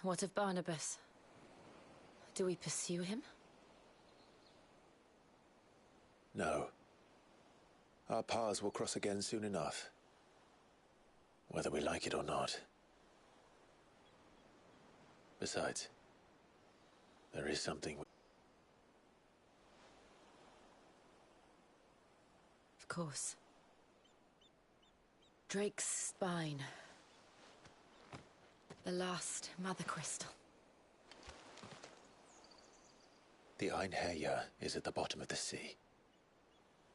What of Barnabas? Do we pursue him? No. Our paths will cross again soon enough. Whether we like it or not. Besides, there is something... Of course. Drake's spine. The last Mother Crystal. The Einherjar is at the bottom of the sea.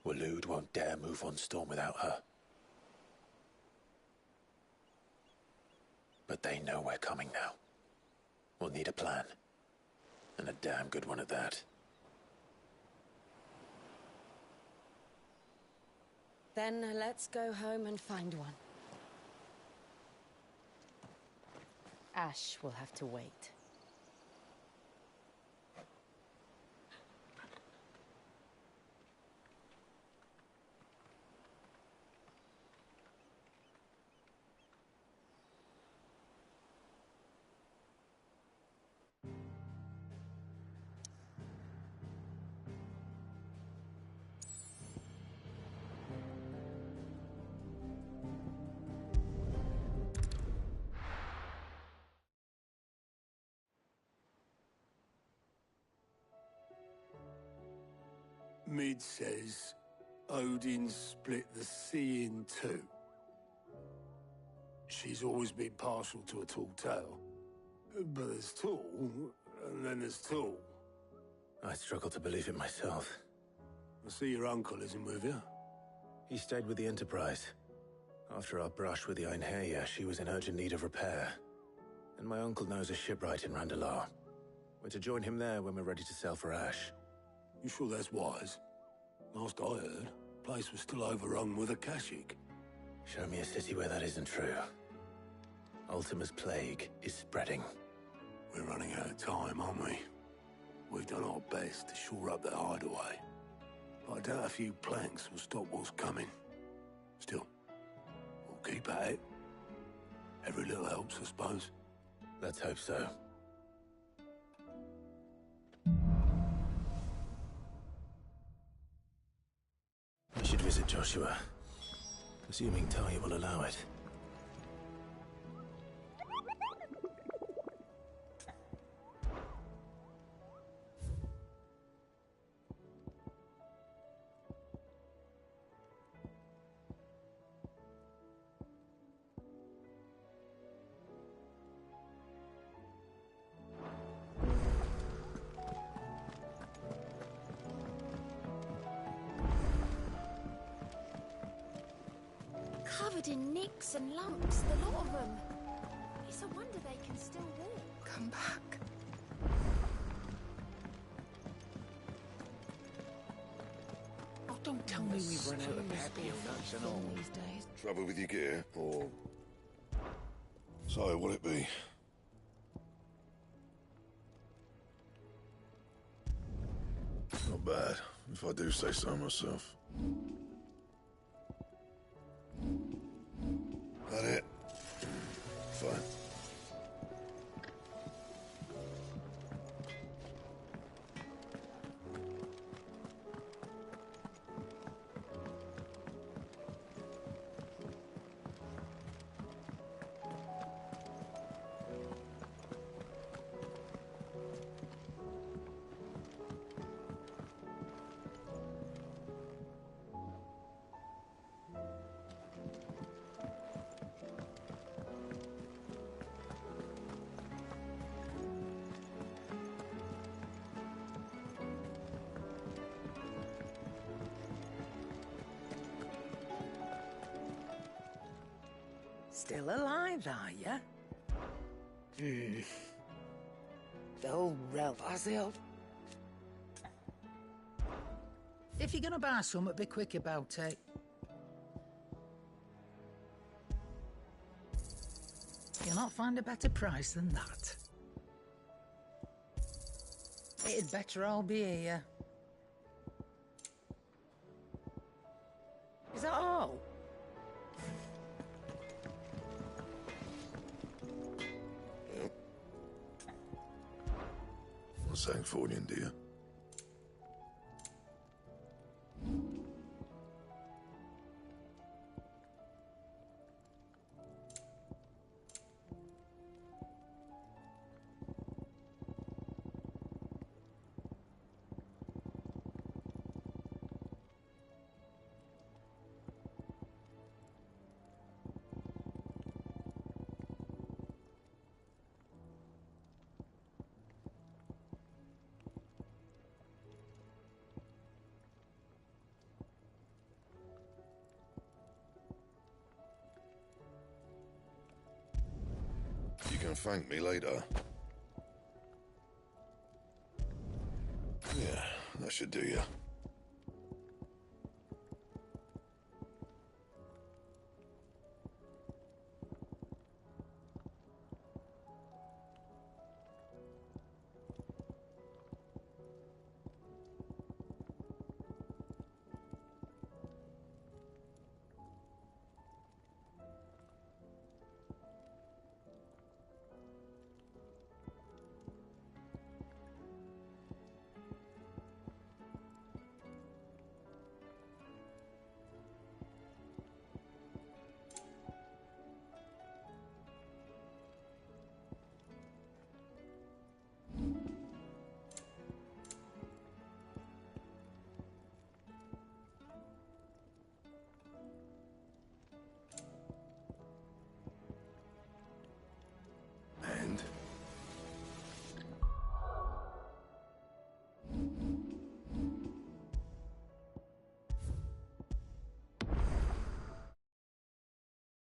Waloed won't dare move on Storm without her. But they know we're coming now. We'll need a plan. And a damn good one at that. Then let's go home and find one. Ash will have to wait. Mid says Odin split the sea in two. She's always been partial to a tall tale. But there's tall, and then there's tall. I struggle to believe it myself. I see your uncle isn't with you. He stayed with the Enterprise. After our brush with the Einherjar, she was in urgent need of repair. And my uncle knows a shipwright in Randalar. We're to join him there when we're ready to sail for Ash. You sure that's wise? Last I heard, the place was still overrun with Akashic. Show me a city where that isn't true. Ultima's plague is spreading. We're running out of time, aren't we? We've done our best to shore up that hideaway. But I doubt a few planks will stop what's coming. Still, we'll keep at it. Every little helps, I suppose. Let's hope so. We should visit Joshua, assuming Talia will allow it. Covered in nicks and lumps, the lot of them. It's a wonder they can still walk. Come back. Oh, don't tell me we've run out of happy effects and all these days. Trouble with your gear, or... So, what'll it be? Not bad, if I do say so myself. That it? Fine. Still alive, are you? The whole realm, Basil. If you're gonna buy something, be quick about it. You'll not find a better price than that. It'd better all be here. Is that all? Saying Fordian, do you? You can thank me later. Yeah, that should do you.